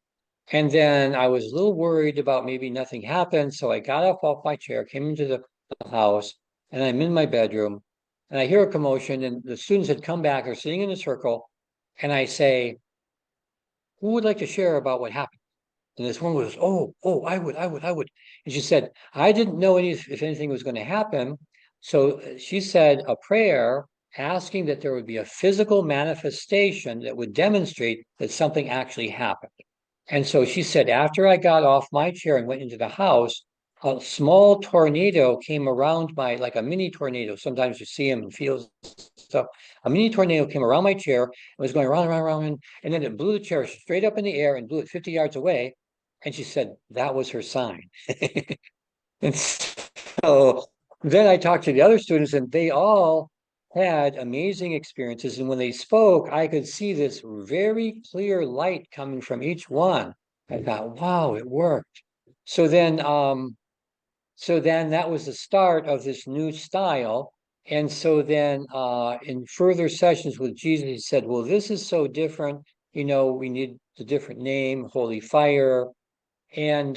S2: And then I was a little worried about maybe nothing happened. So I got up off my chair, came into the house, and I'm in my bedroom, and I hear a commotion, and the students had come back, they're sitting in a circle, and I say, who would like to share about what happened? And this one was, oh, I would. And she said, I didn't know if anything was going to happen. So she said a prayer asking that there would be a physical manifestation that would demonstrate that something actually happened. And so she said, after I got off my chair and went into the house, a small tornado came around like a mini tornado. Sometimes you see them and feel stuff. A mini tornado came around my chair and was going around, and then it blew the chair straight up in the air and blew it 50 yards away. And she said that was her sign. And so then I talked to the other students, and they all had amazing experiences. And when they spoke, I could see this very clear light coming from each one. I thought, wow, it worked. So then that was the start of this new style. And so then in further sessions with Jesus, he said, well, this is so different. We need the different name, Holy Fire. And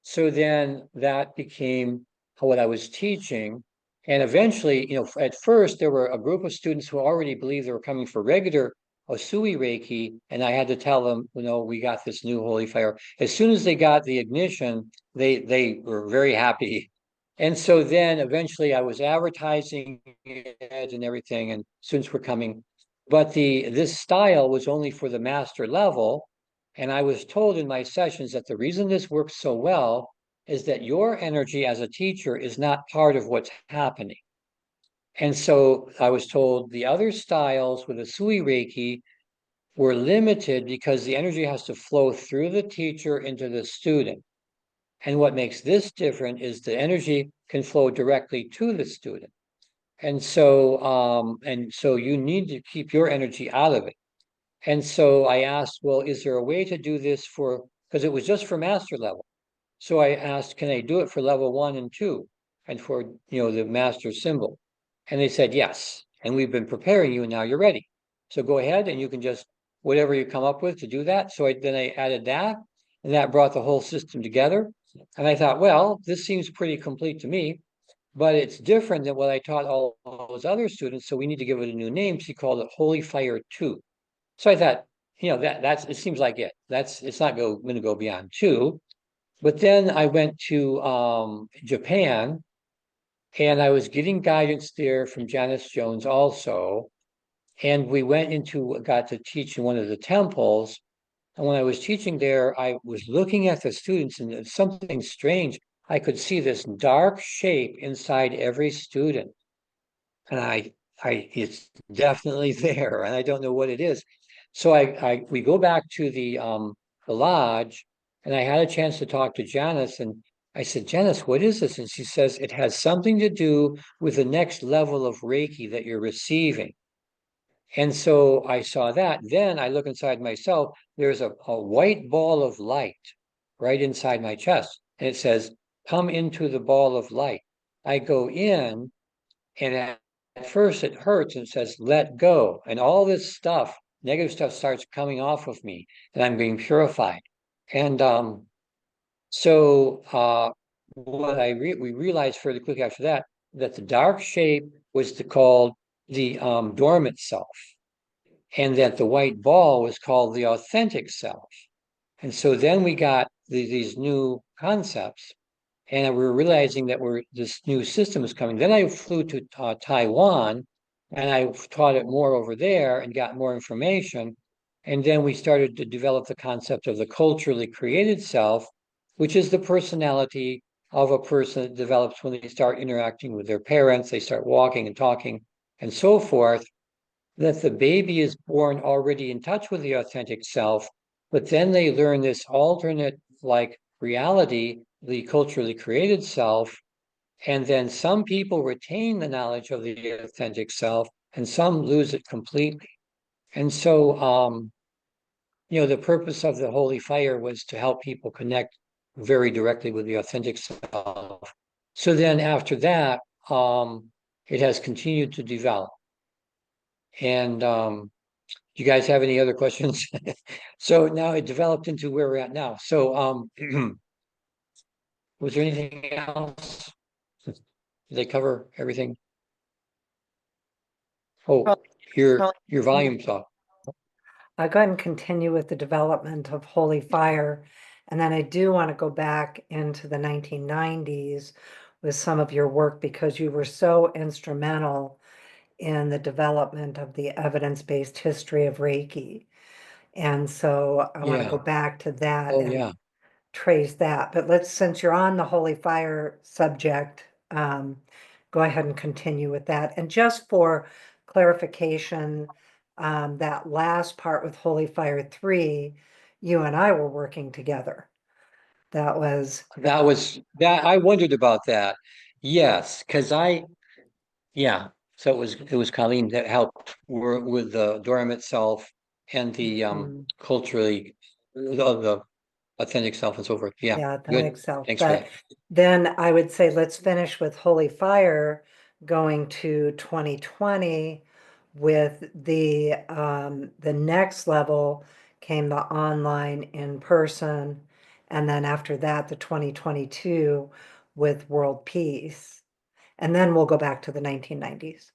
S2: so then that became what I was teaching. And eventually, at first there were a group of students who already believed they were coming for regular Usui Reiki. And I had to tell them, we got this new holy fire. As soon as they got the ignition, they were very happy. And so then eventually I was advertising it and everything, and students were coming. But this style was only for the master level. And I was told in my sessions that the reason this works so well is that your energy as a teacher is not part of what's happening. And so I was told the other styles with Usui Reiki were limited because the energy has to flow through the teacher into the student. And what makes this different is the energy can flow directly to the student. And so you need to keep your energy out of it. And so I asked, well, is there a way to do this because it was just for master level. So I asked, can I do it for level 1 and 2 and for, the master symbol? And they said, yes. And we've been preparing you and now you're ready. So go ahead and you can just, whatever you come up with to do that. So then I added that, and that brought the whole system together. And I thought, well, this seems pretty complete to me. but it's different than what I taught all those other students. So we need to give it a new name. She called it Holy Fire II. So I thought, that's it seems like it's not going to go beyond two. But then I went to Japan, and I was getting guidance there from Janice Jones also. And we got to teach in one of the temples. And when I was teaching there, I was looking at the students, and it's something strange. I could see this dark shape inside every student. And it's definitely there, and I don't know what it is. So we go back to the lodge, and I had a chance to talk to Janice, and I said, Janice, what is this? And she says, it has something to do with the next level of Reiki that you're receiving. And so I saw that. Then I look inside myself, there's a white ball of light right inside my chest. And it says, come into the ball of light. I go in, and at first it hurts and says, let go. And all this stuff, negative stuff starts coming off of me, and I'm being purified. And so what we realized fairly quickly after that, that the dark shape was called the dormant self, and that the white ball was called the authentic self. And so then we got these new concepts, and we were realizing that this new system is coming. Then I flew to Taiwan, and I taught it more over there and got more information. And then we started to develop the concept of the culturally created self, which is the personality of a person that develops when they start interacting with their parents, they start walking and talking and so forth, that the baby is born already in touch with the authentic self, but then they learn this alternate like reality, the culturally created self, and then some people retain the knowledge of the authentic self and some lose it completely. And so the purpose of the holy fire was to help people connect very directly with the authentic self. So then after that, it has continued to develop. And do you guys have any other questions? So now it developed into where we're at now. So was there anything else? Did they cover everything? Oh,
S1: Colleen,
S2: your volume's off.
S3: I'll go ahead and continue with the development of Holy Fire. And then I do want to go back into the 1990s with some of your work because you were so instrumental in the development of the evidence-based history of Reiki. And so I want to go
S2: Yeah.
S3: back to that
S2: Oh,
S3: and
S2: yeah.
S3: trace that. But since you're on the Holy Fire subject, go ahead and continue with that. And just for clarification, that last part with Holy Fire 3, you and I were working together. That was
S2: That I wondered about that. Yes, because yeah. So it was Colleen that helped with the Durham itself and the
S3: mm,
S2: culturally the authentic self and so forth. Yeah,
S3: yeah,
S2: good.
S3: authentic self.
S2: Thanks for
S3: But
S2: that.
S3: then I would say let's finish with Holy Fire going to 2020 with the next level came the online in person, and then after that the 2022 with world peace, and then we'll go back to the 1990s.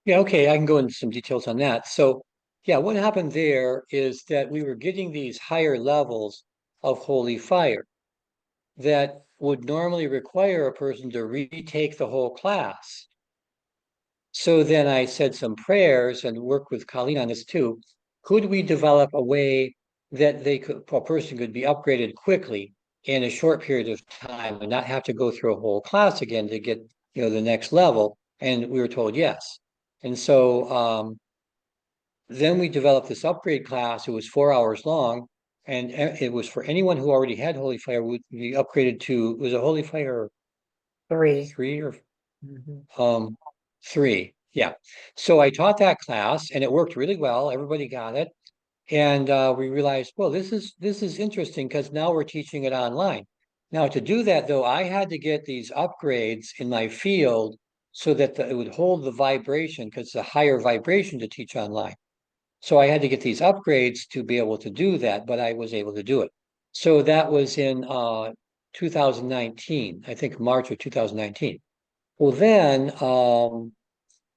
S2: Yeah, okay, I can go into some details on that. So, yeah, what happened there is that we were getting these higher levels of holy fire that would normally require a person to retake the whole class. So then I said some prayers and worked with Colleen on this too. Could we develop a way that a person could be upgraded quickly in a short period of time and not have to go through a whole class again to get, the next level? And we were told yes. And so then we developed this upgrade class. It was 4 hours long, and it was for anyone who already had Holy Fire would be upgraded to, was a Holy Fire
S3: 3.
S2: 3 or
S3: Mhm.
S2: 3? Yeah. So I taught that class, and it worked really well. Everybody got it, and we realized, well, this is interesting because now we're teaching it online. Now to do that though, I had to get these upgrades in my field so that it would hold the vibration because it's a higher vibration to teach online. So I had to get these upgrades to be able to do that, but I was able to do it. So that was in 2019, I think March of 2019. Well,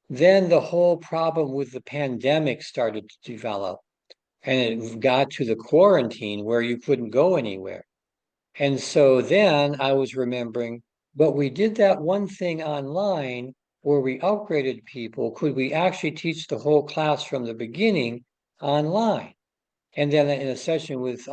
S2: then the whole problem with the pandemic started to develop, and it got to the quarantine where you couldn't go anywhere. And so then I was remembering, but we did that one thing online where we upgraded people. Could we actually teach the whole class from the beginning online? And then in a session with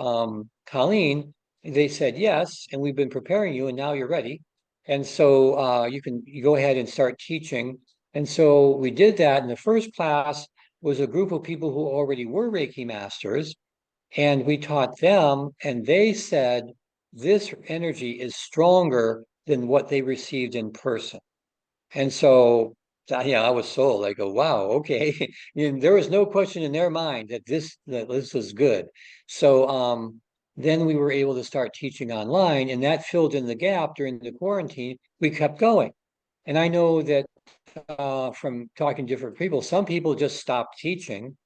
S2: Colleen, they said yes, and we've been preparing you, and now you're ready. And so you go ahead and start teaching. And so we did that. And the first class was a group of people who already were Reiki masters, and we taught them, and they said this energy is stronger than what they received in person. And so, yeah, I was sold. I go, wow, okay. And there was no question in their mind that this was good. So then we were able to start teaching online, and that filled in the gap during the quarantine. We kept going. And I know that from talking to different people, some people just stopped teaching,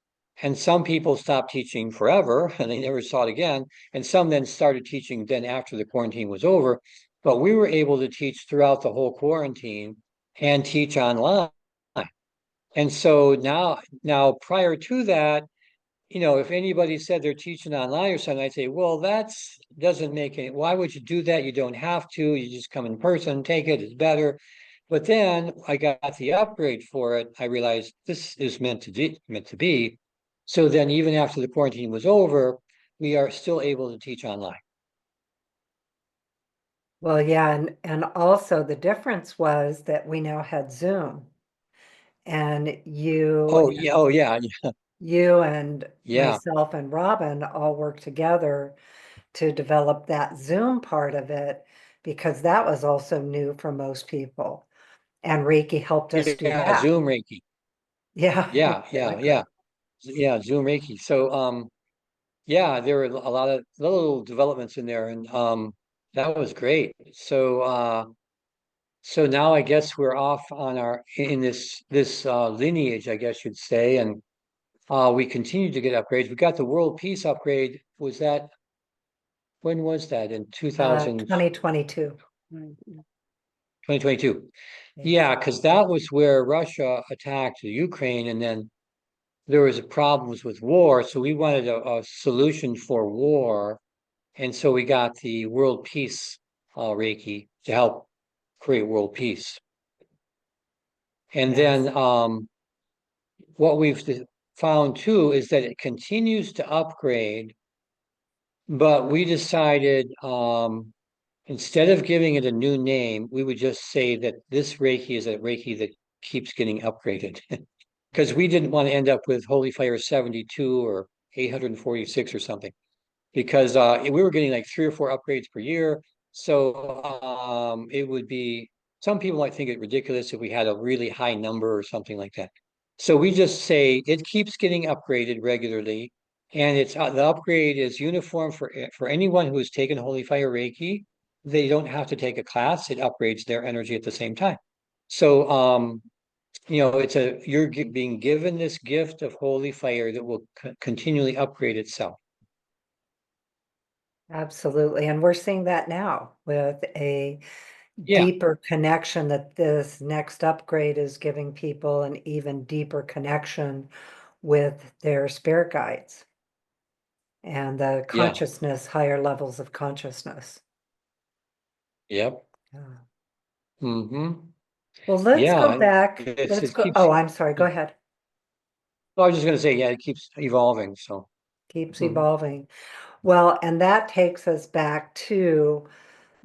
S2: and some people stopped teaching forever and they never saw it again. And some then started teaching then after the quarantine was over. But we were able to teach throughout the whole quarantine and teach online. And so now prior to that, if anybody said they're teaching online or something, I'd say, well, that's doesn't make any, why would you do that? You don't have to, you just come in person, take it, it's better. But then I got the upgrade for it. I realized this is meant to be. So then even after the quarantine was over, we are still able to teach online.
S3: Well, yeah, and also the difference was that we now had Zoom, and
S2: Oh yeah, oh yeah,
S3: you and
S2: yeah,
S3: myself and Robin all worked together to develop that Zoom part of it because that was also new for most people. And Reiki helped us do
S2: yeah,
S3: that.
S2: Zoom Reiki.
S3: Yeah,
S2: Yeah, yeah,
S3: exactly.
S2: yeah. Yeah, Zoom Reiki. So yeah, there were a lot of little developments in there, and that was great. So now I guess we're off on our in this lineage, I guess you'd say, and we continue to get upgrades. We got the World Peace upgrade. When was that? In
S3: 2022.
S2: 2022?
S3: Yes.
S2: Yeah, because that was where Russia attacked Ukraine, and then there was problems with war. So we wanted a solution for war, and so we got the World Peace Reiki to help create world peace. And
S3: Yes.
S2: then what we've found too is that it continues to upgrade, but we decided instead of giving it a new name, we would just say that this Reiki is a Reiki that keeps getting upgraded. Because we didn't want to end up with Holy Fire 72 or 846 or something. Because we were getting like 3 or 4 upgrades per year. So it would be, some people might think it ridiculous if we had a really high number or something like that. So we just say it keeps getting upgraded regularly, and it's the upgrade is uniform for anyone who has taken Holy Fire Reiki. They don't have to take a class. It upgrades their energy at the same time. So you're being given this gift of Holy Fire that will continually upgrade itself.
S3: Absolutely. And we're seeing that now with a
S2: Yeah.
S3: deeper connection that this next upgrade is giving people an even deeper connection with their spirit guides and the
S2: Yeah.
S3: consciousness, higher levels of consciousness.
S2: Yep.
S3: Yeah.
S2: Mm-hmm.
S3: Well, let's
S2: Yeah.
S3: go back. Let's
S2: It
S3: go.
S2: keeps,
S3: Oh, I'm sorry. Go ahead.
S2: I was just going to say, yeah, it keeps evolving. So,
S3: Keeps
S2: mhm.
S3: evolving. Well, and that takes us back to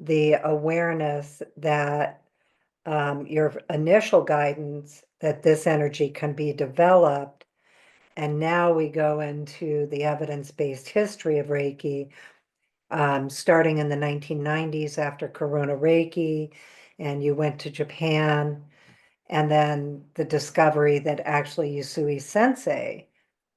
S3: the awareness that your initial guidance that this energy can be developed. And now we go into the evidence-based history of Reiki, starting in the 1990s after Karuna Reiki, and you went to Japan, and then the discovery that actually Usui Sensei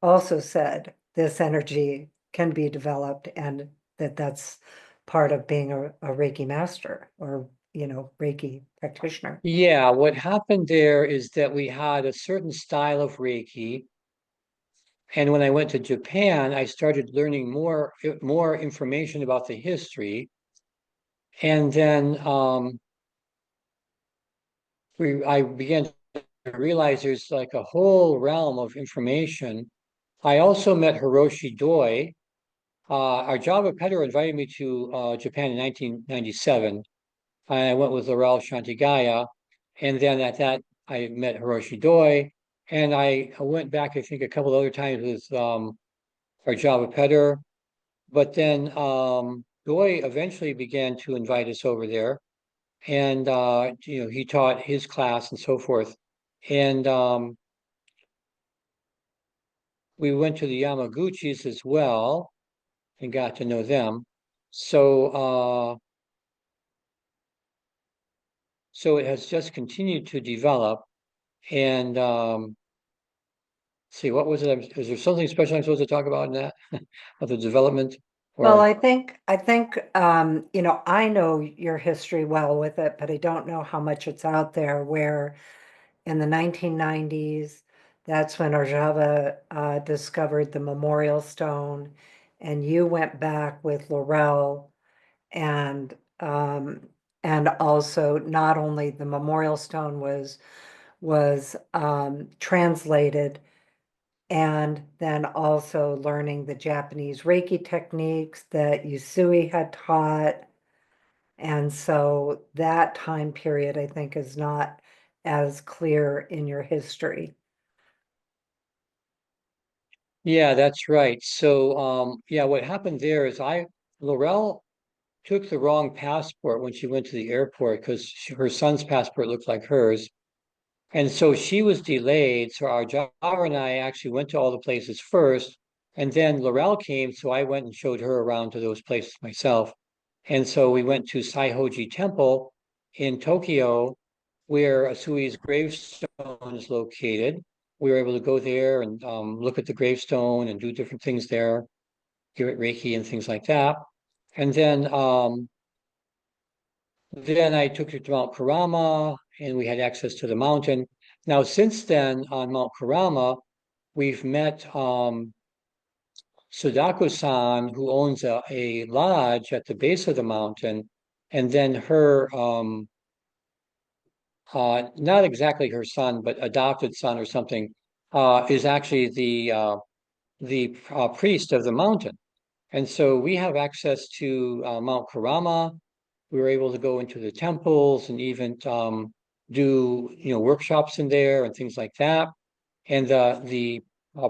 S3: also said this energy can be developed and that's part of being a Reiki master or, Reiki practitioner.
S2: Yeah, what happened there is that we had a certain style of Reiki. And when I went to Japan, I started learning more information about the history. And then I began to realize there's like a whole realm of information. I also met Hiroshi Doi. Our Java Pedro invited me to Japan in 1997. I went with Laurel Shantigaya, and then at that I met Hiroshi Doi, and I went back I think a couple other times with our Java Pedro. But then Doi eventually began to invite us over there, and he taught his class and so forth. And we went to the Yamaguchis as well and got to know them. So it has just continued to develop. And see, what was it? Is there something special I'm supposed to talk about in that of the development?
S3: Well,
S2: Or
S3: I think, I know your history well with it, but I don't know how much it's out there. Where in the 1990s, that's when Rojava discovered the memorial stone, and you went back with Laurel, and and also not only the memorial stone was translated, and then also learning the Japanese Reiki techniques that Usui had taught. And so that time period, I think, is not as clear in your history.
S2: yeah, that's right. So yeah, what happened there is Laurel took the wrong passport when she went to the airport because her son's passport looked like hers. And so she was delayed. So our Java and I actually went to all the places first. And then Laurel came, so I went and showed her around to those places myself. And so we went to Saihoji Temple in Tokyo, where Asui's gravestone is located. We were able to go there and look at the gravestone and do different things there, give it Reiki and things like that. And then I took her to Mount Kurama and we had access to the mountain. Now, since then on Mount Kurama, we've met Sadako-san, who owns a lodge at the base of the mountain. And then her, not exactly her son, but adopted son or something, is actually the priest of the mountain. And so we have access to Mount Kurama. We were able to go into the temples and even do workshops in there and things like that. And the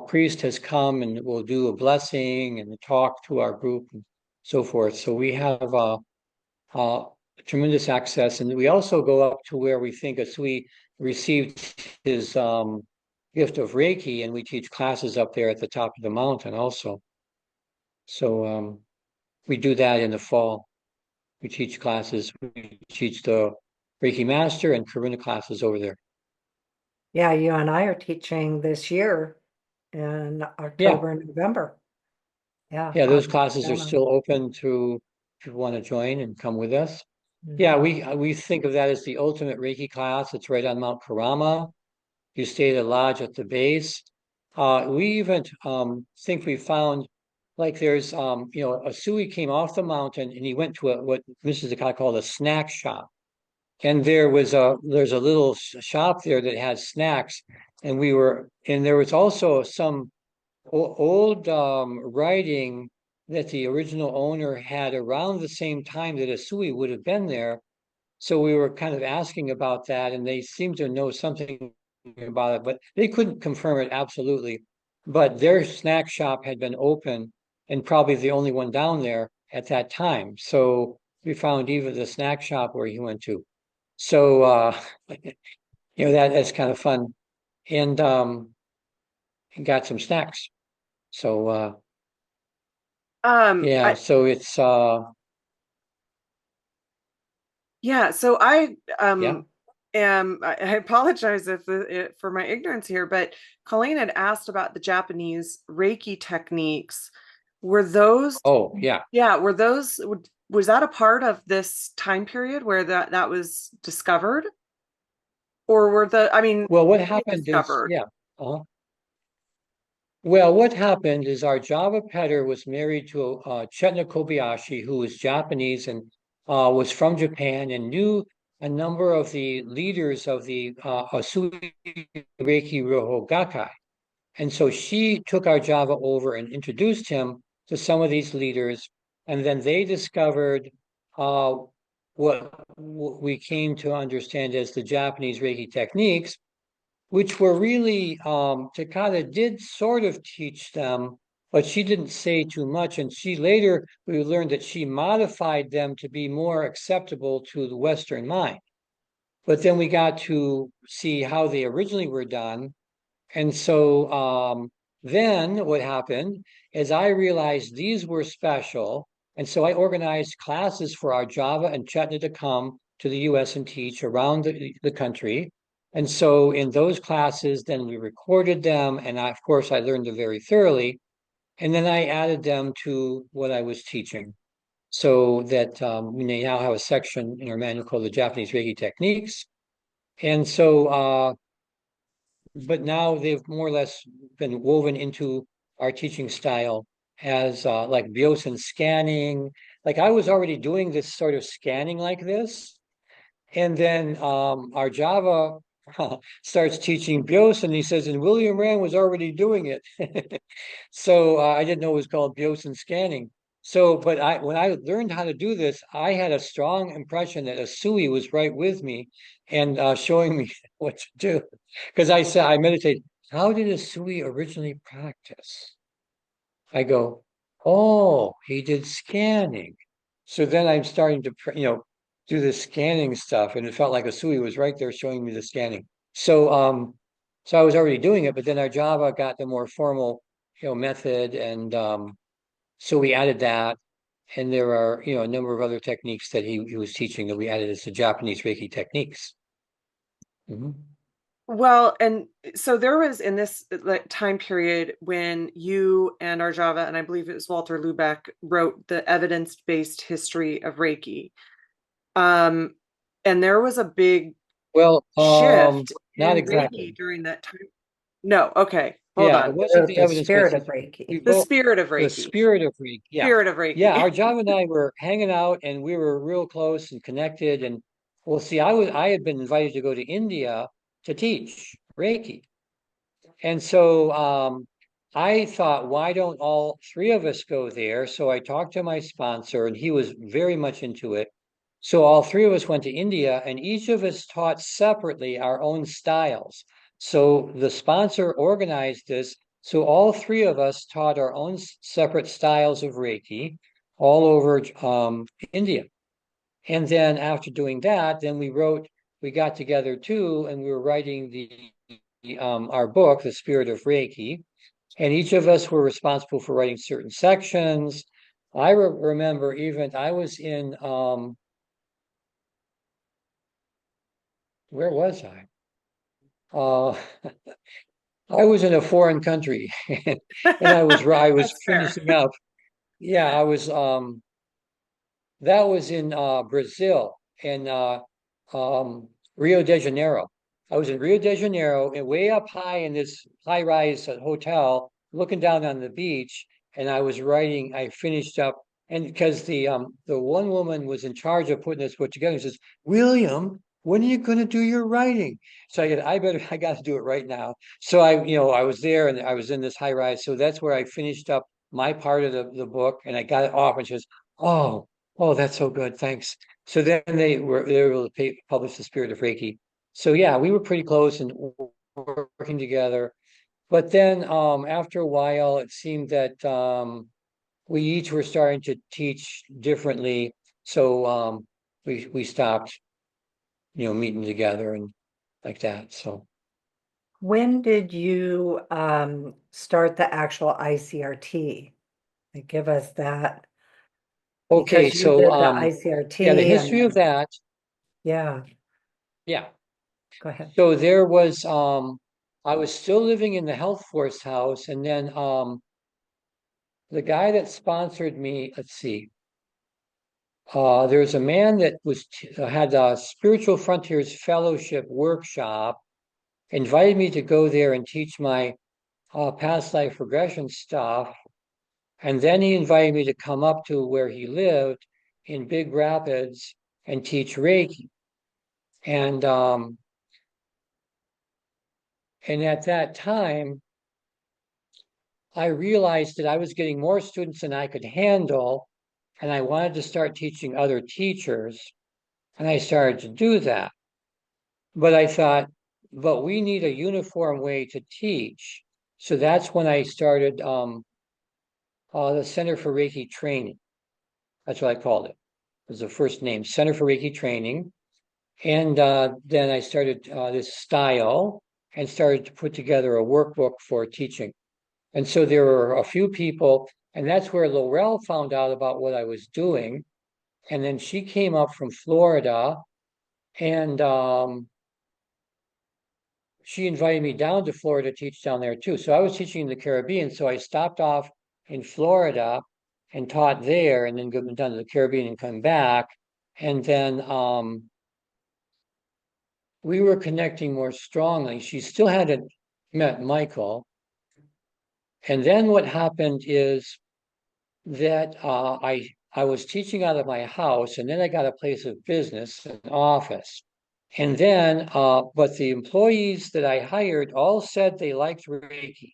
S2: priest has come and will do a blessing and talk to our group and so forth. So we have uh, tremendous access, and we also go up to where we think Usui received his gift of Reiki, and we teach classes up there at the top of the mountain also. So we do that in the fall. We teach classes. We teach the Reiki Master and Karuna classes over there.
S3: Yeah, you and I are teaching this year in
S2: Yeah,
S3: October and November. Yeah,
S2: yeah,
S3: out
S2: those
S3: in
S2: classes are
S3: Alabama.
S2: still open to if you want to join and come with us. Yeah,
S3: Mhm.
S2: we think of that as the ultimate Reiki class. It's right on Mount Kurama. You stay at a lodge at the base. We even think we found like there's Usui came off the mountain and he went to what Mrs. Takata called a snack shop. And there's a little shop there that has snacks. And there was also some old writing that the original owner had around the same time that Usui would have been there. So we were kind of asking about that, and they seemed to know something about it, but they couldn't confirm it absolutely. But their snack shop had been open and probably the only one down there at that time. So we found even the snack shop where he went to. So that's kind of fun. And got some snacks. So yeah,
S1: I
S2: so it's
S1: yeah, so
S2: yeah.
S1: I apologize for my ignorance here, but Colleen had asked about the Japanese Reiki techniques. Were those,
S2: Oh, yeah.
S1: yeah, was that a part of this time period where that was discovered? Or I mean,
S2: Well, what happened is,
S1: rediscovered?
S2: yeah. uh Well, what happened is our Java Petter was married to Chetna Kobayashi, who was Japanese, and was from Japan and knew a number of the leaders of the Usui Reiki Ryoho Gakkai. And so she took our Java over and introduced him to some of these leaders. And then they discovered what we came to understand as the Japanese Reiki techniques, which were really, Takata did sort of teach them, but she didn't say too much. And she later, we learned that she modified them to be more acceptable to the Western mind. But then we got to see how they originally were done. And so then what happened is I realized these were special. And so I organized classes for our Java and Chetna to come to the US and teach around the country. And so in those classes, then we recorded them. And I, of course, I learned them very thoroughly. And then I added them to what I was teaching. So that we now have a section in our manual called the Japanese Reiki Techniques. And so but now they've more or less been woven into our teaching style as like Byosen scanning. Like I was already doing this sort of scanning like this. And then our Java starts teaching Byosen. He says, and William Rand was already doing it. So I didn't know it was called Byosen scanning. So, but when I learned how to do this, I had a strong impression that Usui was right with me and showing me what to do. Because I said, I meditate, how did Usui originally practice? I go, oh, he did scanning. So then I'm starting to, do the scanning stuff, and it felt like Usui was right there showing me the scanning. So I was already doing it, but then our Java got the more formal, method, and so we added that. And there are, a number of other techniques that he was teaching that we added as the Japanese Reiki techniques. Mhm.
S1: Well, and so there was in this time period when you and Arjava, and I believe it was Walter Lubeck, wrote the evidence-based history of Reiki. And there was a big
S2: Well,
S1: shift
S2: not
S1: in
S2: exactly.
S1: Reiki during that time. No, okay, hold
S2: Yeah, it
S1: on.
S2: wasn't the
S3: The
S2: evidence-based
S3: spirit of
S2: history. We
S3: Reiki.
S1: The
S2: both
S1: spirit of
S2: the
S1: Reiki.
S2: spirit of Reiki. Yeah.
S1: Spirit of
S2: Yeah,
S1: Reiki.
S2: our John and I were hanging out and we were real close and connected. And well, see, I had been invited to go to India to teach Reiki. And so I thought, why don't all three of us go there? So I talked to my sponsor and he was very much into it. So all three of us went to India and each of us taught separately our own styles. So the sponsor organized this. So all three of us taught our own separate styles of Reiki all over India. And then after doing that, then we got together too, and we were writing our book, The Spirit of Reiki. And each of us were responsible for writing certain sections. I remember even I was in, where was I? Uh, I was in a foreign country and I was
S1: That's fair.
S2: finishing up. Yeah, that was in Brazil, in Rio de Janeiro. I was in Rio de Janeiro and way up high in this high-rise hotel, looking down on the beach, and I was writing. I finished up, and because the one woman was in charge of putting this book together, she says, "William, when are you going to do your writing?" So I got to do it right now. So I was there and I was in this high-rise. So that's where I finished up my part of the book, and I got it off, and she says, "Oh." Oh, that's so good. Thanks. So then they were able to publish The Spirit of Reiki. So yeah, we were pretty close and working together. But then after a while, it seemed that we each were starting to teach differently. So we stopped, meeting together and like that. So
S3: When did you start the actual ICRT? Like, give us that
S2: okay,
S3: because you
S2: so
S3: did the
S2: yeah, the
S3: ICRT and
S2: history of that.
S3: yeah,
S2: Yeah.
S3: go ahead.
S2: So there was I was still living in the health force house, and then the guy that sponsored me, let's see, there's a man that had a Spiritual Frontiers Fellowship workshop, invited me to go there and teach my past life regression stuff. And then he invited me to come up to where he lived in Big Rapids and teach Reiki. And at that time, I realized that I was getting more students than I could handle, and I wanted to start teaching other teachers, and I started to do that. But I thought, but we need a uniform way to teach. So that's when I started the Center for Reiki Training. That's what I called it. It was the first name, Center for Reiki Training. And then I started this style and started to put together a workbook for teaching. And so there were a few people, and that's where Laurel found out about what I was doing. And then she came up from Florida, and she invited me down to Florida to teach down there too. So I was teaching in the Caribbean. So I stopped off in Florida and taught there, and then gone down to the Caribbean and come back. And then we were connecting more strongly. She still hadn't met Michael. And then what happened is that I was teaching out of my house, and then I got a place of business, an office. And then, but the employees that I hired all said they liked Reiki.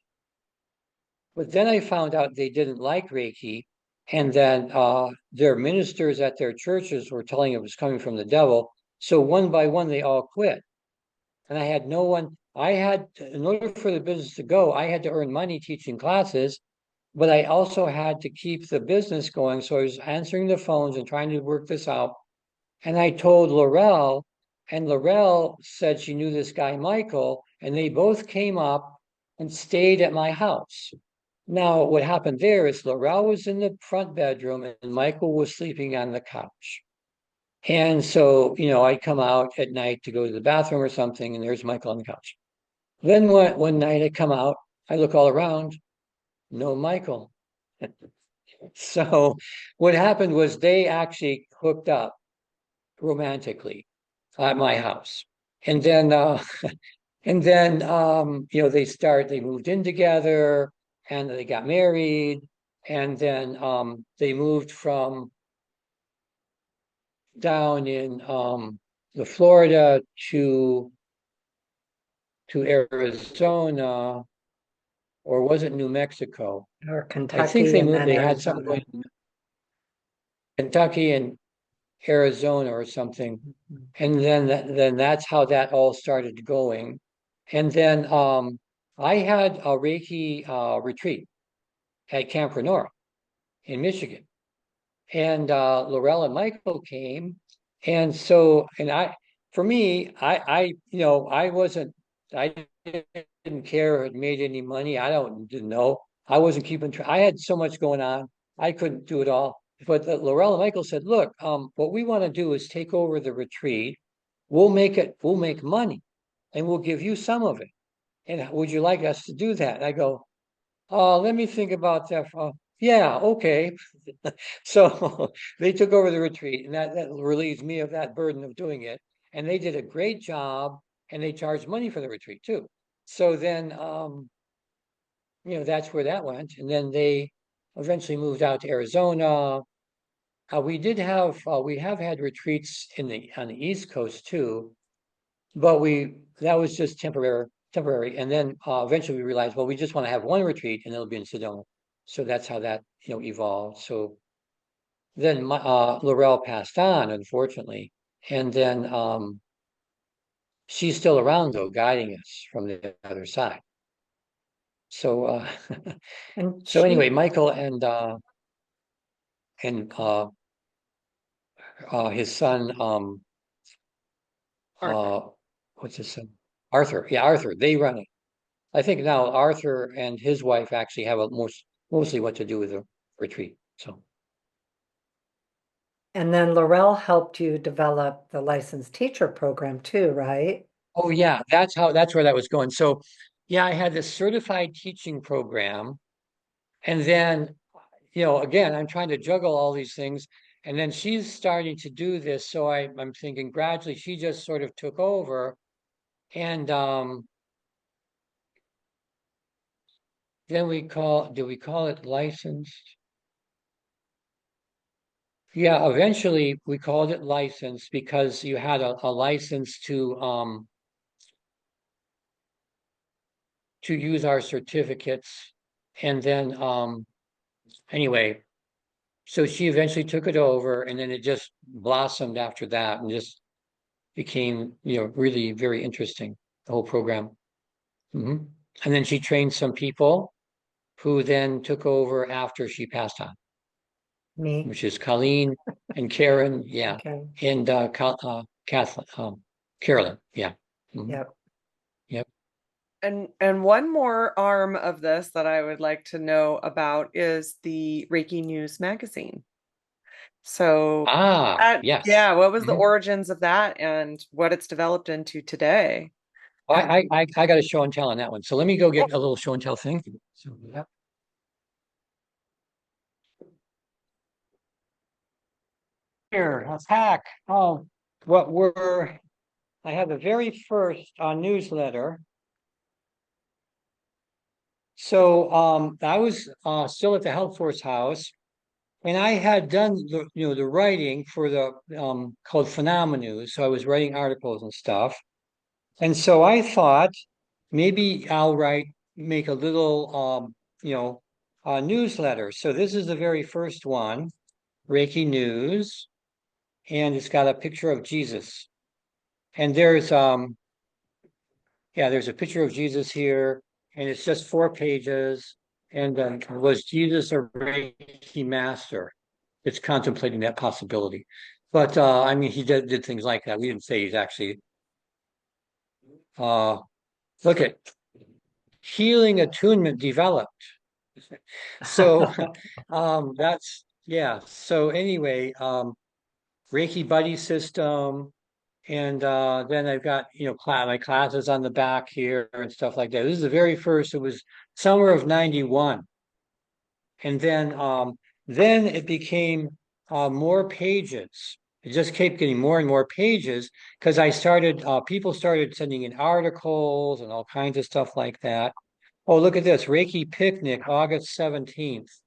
S2: But then I found out they didn't like Reiki, and then their ministers at their churches were telling it was coming from the devil. So one by one, they all quit. And I had no one. I had, in order for the business to go, I had to earn money teaching classes, but I also had to keep the business going. So I was answering the phones and trying to work this out. And I told Laurel, and Laurel said she knew this guy, Michael, and they both came up and stayed at my house. Now, what happened there is Laurel was in the front bedroom and Michael was sleeping on the couch. And so, I'd come out at night to go to the bathroom or something, and there's Michael on the couch. Then one night I come out, I look all around, no Michael. So what happened was they actually hooked up romantically at my house. And then they moved in together and they got married. And then they moved from down in the Florida to Arizona, or was it New Mexico?
S3: Or
S2: I think
S3: Kentucky and then
S2: they had something
S3: Arizona.
S2: going in Kentucky and Arizona or something. And then that's how that all started going. And then I had a Reiki retreat at Camp Renora in Michigan. And Laurel and Michael came. And so, for me, I didn't care if it made any money. Didn't know. I wasn't keeping track. I had so much going on. I couldn't do it all. But Laurel and Michael said, look, what we want to do is take over the retreat. We'll make money and we'll give you some of it. And would you like us to do that? And I go, oh, let me think about that. Yeah, okay. So they took over the retreat, and that relieves me of that burden of doing it. And they did a great job, and they charged money for the retreat too. So then, that's where that went. And then they eventually moved out to Arizona. We have had retreats on the East Coast too, but that was just temporary. And then eventually we realized, well, we just want to have one retreat, and it'll be in Sedona. So that's how that evolved. So then Laurel passed on, unfortunately, and then she's still around though, guiding us from the other side. So
S3: And
S2: so
S3: she,
S2: anyway, Michael and his son
S1: Arthur.
S2: what's his son? Arthur. Yeah, Arthur. They run it. I think now Arthur and his wife actually have mostly what to do with the retreat. So.
S3: and then Laurel helped you develop the licensed teacher program too, right?
S2: Oh yeah, that's where that was going. So yeah, I had this certified teaching program, and then again, I'm trying to juggle all these things, and then she's starting to do this. So I'm thinking gradually she just sort of took over, and then do we call it licensed? Yeah, eventually we called it license because you had a license to use our certificates. And then anyway, so she eventually took it over, and then it just blossomed after that and just became, really very interesting, the whole program. Hmm. And then she trained some people who then took over after she passed on,
S3: Me.
S2: which is Colleen and Karen, yeah,
S3: Okay.
S2: and Kathleen, Carolyn, yeah. Mhm.
S3: Yep.
S2: Yep.
S1: And one more arm of this that I would like to know about is the Reiki News magazine. So,
S2: Yes.
S1: yeah, what was the
S2: Mhm.
S1: origins of that and what it's developed into today?
S2: I got a show and tell on that one. So let me go get a little show and tell thing. So, yeah. Here, a pack. Oh, what were I have the very first newsletter. So I was still at the Health Force House, and I had done the writing for the called Phenomena. So I was writing articles and stuff. And so I thought maybe make a little newsletter. So this is the very first one, Reiki News, and it's got a picture of Jesus. And there's a picture of Jesus here, and it's just 4 pages. And was Jesus a Reiki Master? It's contemplating that possibility. But I mean, he did things like that. We didn't say he's actually uh, look at healing attunement developed. So that's yeah. So anyway, Reiki buddy system. And then I've got, my classes on the back here and stuff like that. This is the very first, it was summer of 91. And then it became more pages. It just kept getting more and more pages because people started sending in articles and all kinds of stuff like that. Oh, look at this, Reiki picnic, August 17th.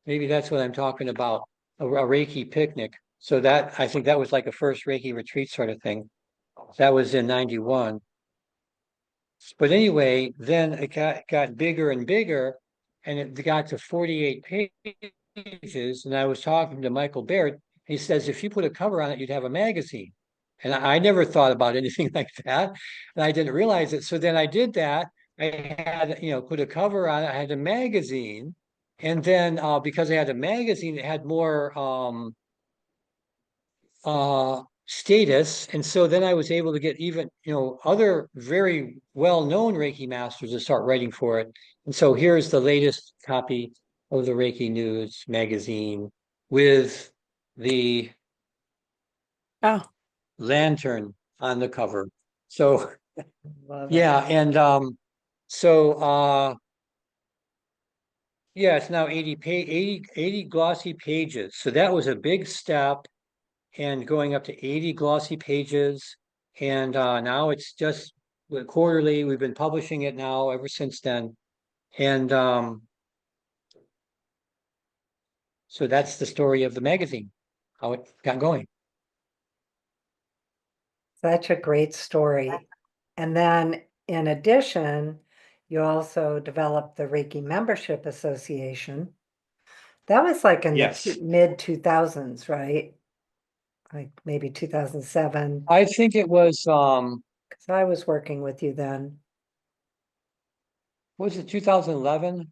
S2: Maybe that's what I'm talking about, a Reiki picnic. So I think that was like a first Reiki retreat sort of thing. That was in 91. But anyway, then it got bigger and bigger, and it got to 48 pages. And I was talking to Michael Baird. He says, if you put a cover on it, you'd have a magazine. And I never thought about anything like that. And I didn't realize it. So then I did that. I had, put a cover on it. I had a magazine. And then because I had a magazine, it had more status. And so then I was able to get even, other very well-known Reiki masters to start writing for it. And so here's the latest copy of the Reiki News magazine with the lantern on the cover. So
S3: Love it.
S2: yeah, and so yeah, it's now 80 glossy pages. So that was a big step, and going up to 80 glossy pages. And now it's just quarterly. We've been publishing it now ever since then. And so that's the story of the magazine, how it got going.
S3: Such a great story. And then in addition, you also developed the Reiki Membership Association. That was like in
S2: Yes.
S3: the mid 2000s, right? Like maybe 2007,
S2: I think it was,
S3: because I was working with you then.
S2: was it 2011?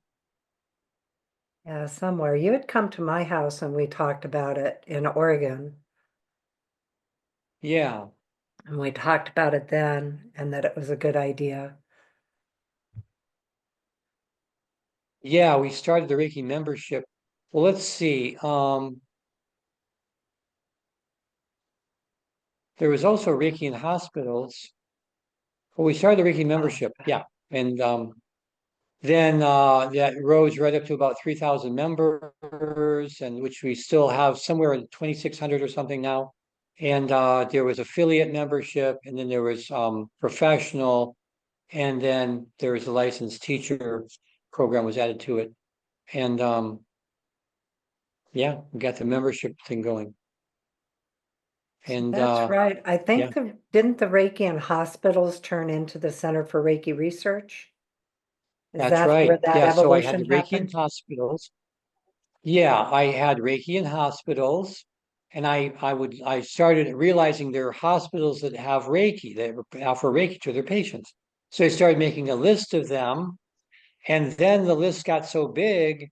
S3: Yeah, somewhere. You had come to my house and we talked about it in Oregon.
S2: Yeah.
S3: And we talked about it then and that it was a good idea.
S2: Yeah, we started the Reiki membership. Well, let's see. There was also Reiki in hospitals. Well, we started the Reiki membership. Yeah. And then that rose right up to about 3,000 members, and which we still have somewhere in 2,600 or something now. And there was affiliate membership, and then there was professional, and then there was a licensed teacher program was added to it. And yeah, we got the membership thing going. And
S3: That's right. I
S2: yeah,
S3: think didn't the Reiki in hospitals turn into the Center for Reiki Research? Is
S2: that's
S3: that
S2: right.
S3: where that
S2: Yeah, so I had
S3: evolution
S2: the Reiki in
S3: happened?
S2: hospitals. Yeah, I had Reiki in hospitals, and I started realizing there are hospitals that have Reiki, that offer Reiki to their patients. So I started making a list of them, and then the list got so big,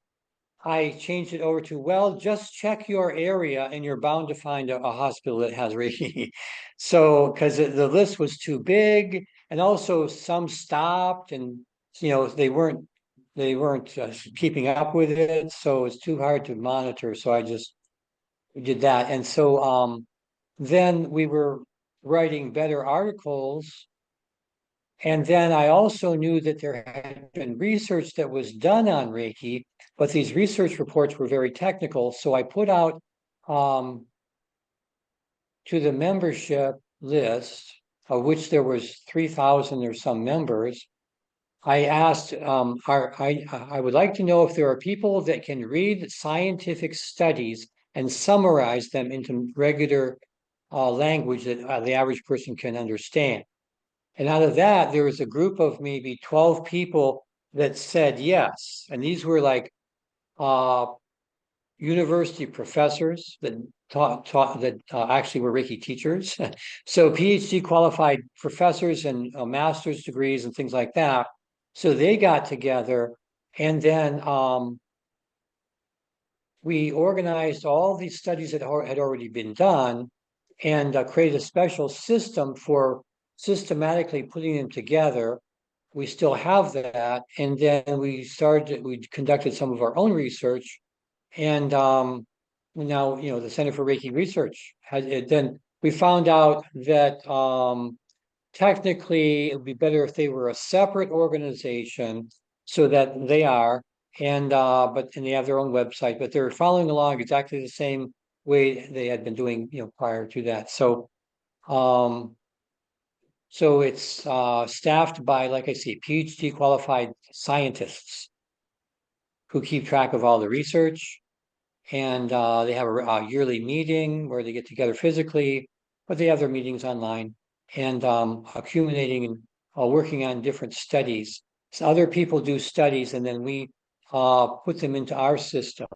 S2: I changed it over to, well, just check your area and you're bound to find a hospital that has Reiki. So, because the list was too big, and also some stopped, and they weren't keeping up with it, so it's too hard to monitor. So I just did that, and so then we were writing better articles. And then I also knew that there had been research that was done on Reiki, but these research reports were very technical. So I put out to the membership list, of which there was 3,000 or some members. I asked, I would like to know if there are people that can read scientific studies and summarize them into regular language that the average person can understand. And out of that, there was a group of maybe 12 people that said yes. And these were like uh, university professors that taught that actually were Reiki teachers. So PhD qualified professors and master's degrees and things like that. So they got together, and then we organized all these studies that had already been done, and created a special system for systematically putting them together. We still have that, and then we conducted some of our own research, and now the Center for Reiki Research had it. Then we found out that technically it would be better if they were a separate organization, so that they are, and they have their own website, but they're following along exactly the same way they had been doing prior to that. Um, so it's staffed by, like I say, PhD qualified scientists who keep track of all the research, and they have a yearly meeting where they get together physically, but they have their meetings online, and accumulating and working on different studies. So other people do studies, and then we put them into our system,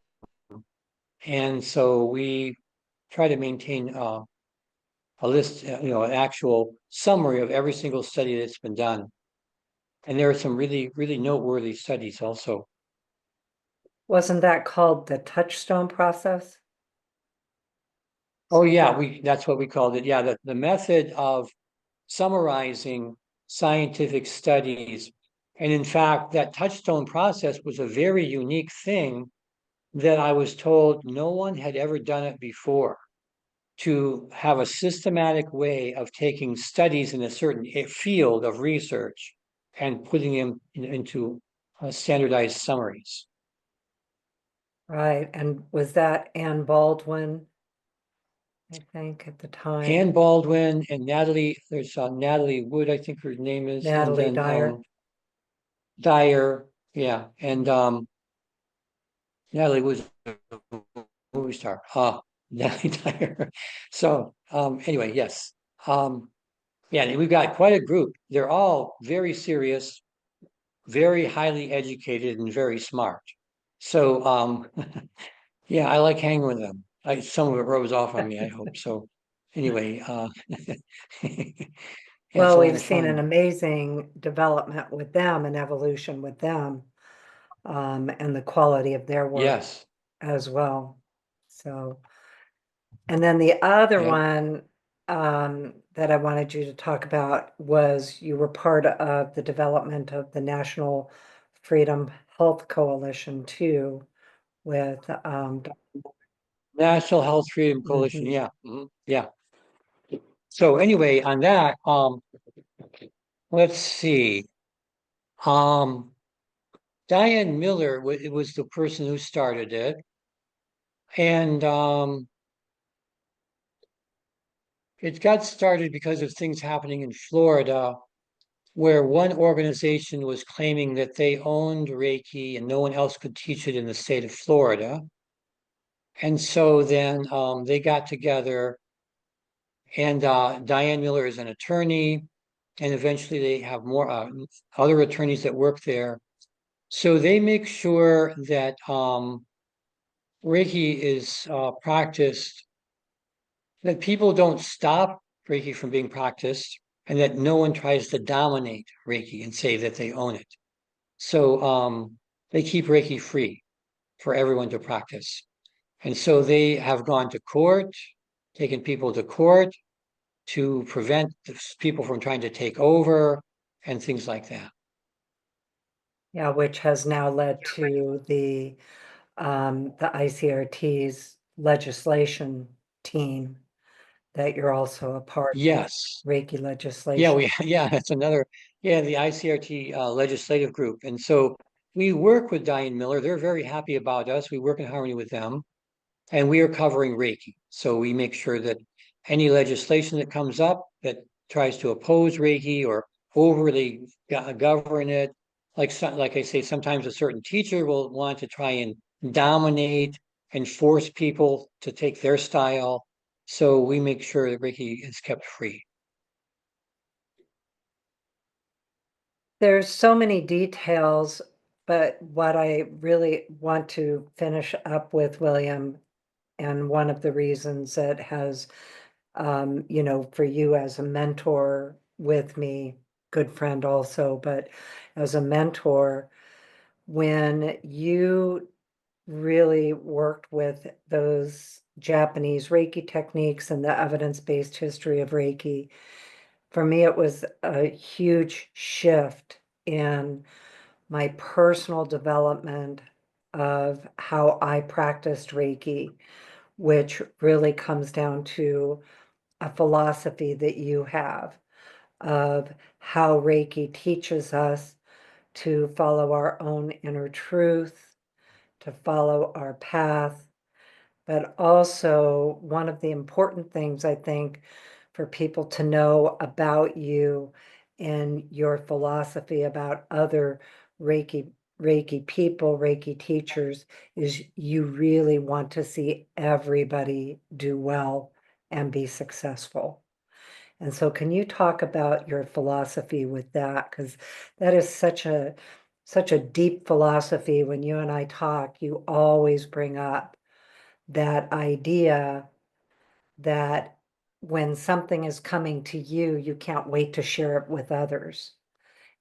S2: and so we try to maintain a list, an actual summary of every single study that's been done. And there are some really, really noteworthy studies also.
S3: Wasn't that called the touchstone process?
S2: Oh yeah, that's what we called it. Yeah, the method of summarizing scientific studies. And in fact, that touchstone process was a very unique thing that I was told no one had ever done it before, to have a systematic way of taking studies in a certain field of research and putting them into standardized summaries.
S3: Right. And was that Anne Baldwin, I think, at the time?
S2: Anne Baldwin and Natalie, there's Natalie Wood, I think her name is, and
S3: Natalie
S2: then
S3: Dyer.
S2: Dyer, yeah, and Natalie was a movie star. Natalie Dyer. So anyway, yes. Yeah, we've got quite a group. They're all very serious, very highly educated, and very smart. So yeah, I like hanging with them. Some of it rubs off on me, I hope. So anyway, yeah, it's
S3: Well,
S2: a lot
S3: we've
S2: of
S3: seen an
S2: fun.
S3: amazing development with them and evolution with them, and the quality of their work
S2: Yes.
S3: as well. So, and then the other
S2: Yep.
S3: one that I wanted you to talk about was you were part of the development of the National Freedom Health Coalition too, with
S2: National Health Freedom Coalition.
S3: mhm.
S2: Yeah. Yeah. So anyway, on that, let's see. Um, Diane Miller was the person who started it, and it got started because of things happening in Florida, where one organization was claiming that they owned Reiki and no one else could teach it in the state of Florida. And so then they got together, and Diane Miller is an attorney, and eventually they have more other attorneys that work there. So they make sure that Reiki is practiced, that people don't stop Reiki from being practiced, and that no one tries to dominate Reiki and say that they own it. So they keep Reiki free for everyone to practice. And so they have gone to court, taken people to court to prevent people from trying to take over and things like that.
S3: Yeah, which has now led to the ICRT's legislation team that you're also a part of,
S2: Yes.
S3: Reiki
S2: Yeah,
S3: legislation.
S2: that's another, the ICRT legislative group. And so we work with Diane Miller. They're very happy about us. We work in harmony with them, and we are covering Reiki. So we make sure that any legislation that comes up that tries to oppose Reiki or overly govern it, like I say, sometimes a certain teacher will want to try and dominate and force people to take their style. So we make sure that Reiki is kept free.
S3: There's so many details, but what I really want to finish up with, William, and one of the reasons that has, for you as a mentor with me, good friend also, but as a mentor, when you really worked with those Japanese Reiki techniques and the evidence-based history of Reiki, for me, it was a huge shift in my personal development of how I practiced Reiki, which really comes down to a philosophy that you have of how Reiki teaches us to follow our own inner truth, to follow our path. But also, one of the important things I think for people to know about you and your philosophy about other Reiki people, Reiki teachers, is you really want to see everybody do well and be successful. And so can you talk about your philosophy with that? Because that is such a deep philosophy. When you and I talk, you always bring up that idea that when something is coming to you, you can't wait to share it with others.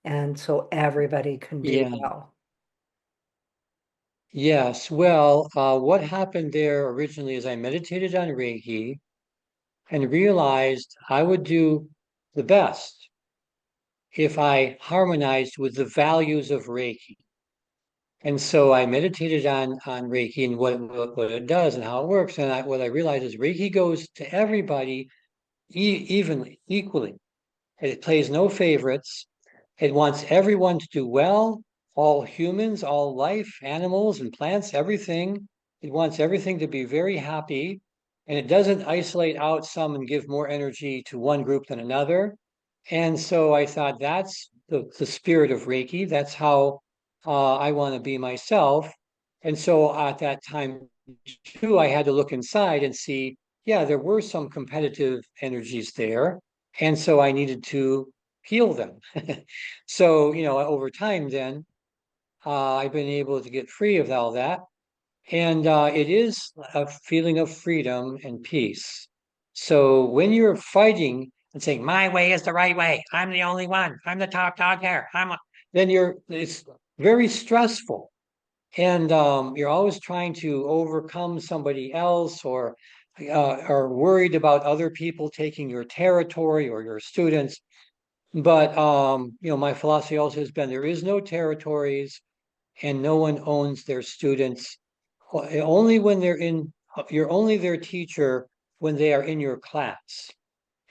S3: And so everybody can do
S2: Yeah.
S3: well.
S2: Yes. Well, what happened there originally is I meditated on Reiki and realized I would do the best if I harmonized with the values of Reiki. And so I meditated on Reiki and what it does and how it works. And what I realized is Reiki goes to everybody evenly, equally. It plays no favorites. It wants everyone to do well, all humans, all life, animals and plants, everything. It wants everything to be very happy. And it doesn't isolate out some and give more energy to one group than another. And so I thought that's the spirit of Reiki. That's how I want to be myself. And so at that time, too, I had to look inside and see, yeah, there were some competitive energies there. And so I needed to heal them. So, over time, then I've been able to get free of all that. And it is a feeling of freedom and peace. So when you're fighting and saying, my way is the right way, I'm the only one, I'm the top dog here, then it's very stressful. And you're always trying to overcome somebody else or are worried about other people taking your territory or your students. But my philosophy also has been there is no territories and no one owns their students. Only when you're only their teacher when they are in your class.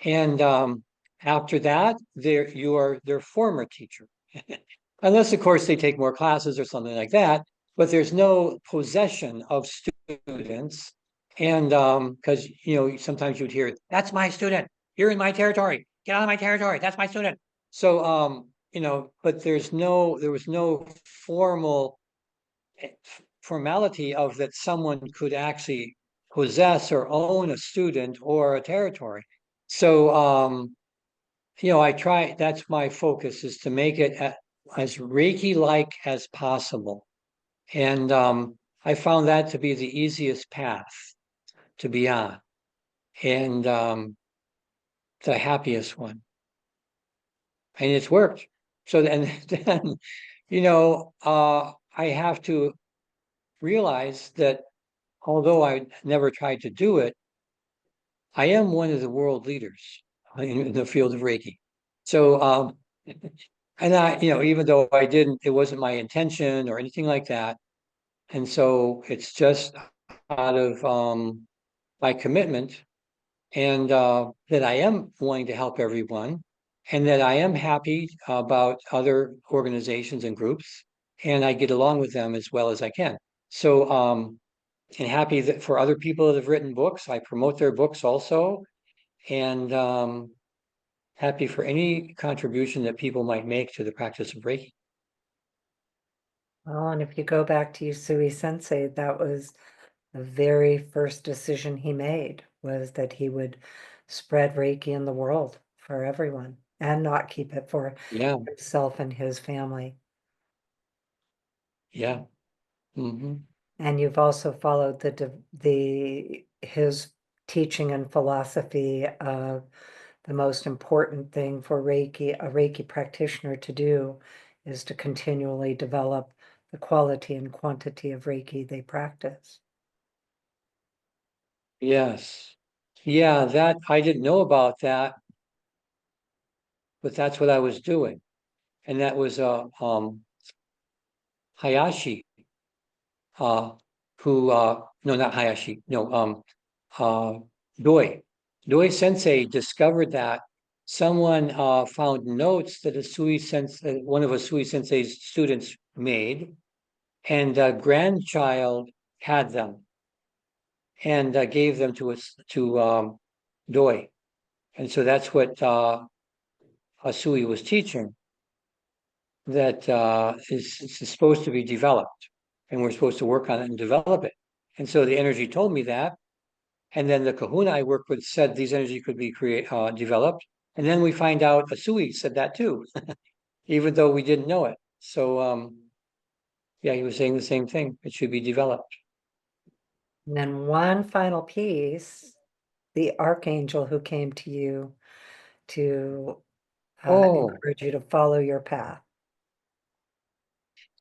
S2: And after that, you are their former teacher. Unless, of course, they take more classes or something like that. But there's no possession of students. And because, sometimes you'd hear, that's my student. You're in my territory. Get out of my territory. That's my student. So, but there was no formal formality of that someone could actually possess or own a student or a territory. So, I try, that's my focus, is to make it as Reiki-like as possible. And I found that to be the easiest path to be on, and the happiest one. And it's worked. So then, I have to realize that although I never tried to do it, I am one of the world leaders in the field of Reiki. So, and I, even though it wasn't my intention or anything like that. And so it's just out of my commitment, and that I am wanting to help everyone, and that I am happy about other organizations and groups, and I get along with them as well as I can. So, and happy that for other people that have written books, I promote their books also, and happy for any contribution that people might make to the practice of Reiki.
S3: Well, and if you go back to Usui Sensei, that was the very first decision he made, was that he would spread Reiki in the world for everyone and not keep it for
S2: Yeah,
S3: himself and his family.
S2: yeah. Mm-hmm.
S3: And you've also followed his teaching and philosophy of the most important thing for a Reiki practitioner to do is to continually develop the quality and quantity of Reiki they practice.
S2: Yes. Yeah, that I didn't know about that, but that's what I was doing. And that was Hayashi, uh who no, not Hayashi, no, uh Doi. Doi Sensei discovered that someone found notes that one of Usui Sensei's students made, and a grandchild had them, and gave them to us to Doi. And so that's what Usui was teaching, that is supposed to be developed, and we're supposed to work on it and develop it. And so the energy told me that, and then the Kahuna I worked with said these energy could be developed, and then we find out Usui said that too, even though we didn't know it. So yeah, he was saying the same thing. It should be developed.
S3: And then one final piece, the archangel who came to you to
S2: Oh,
S3: encourage you to follow your path.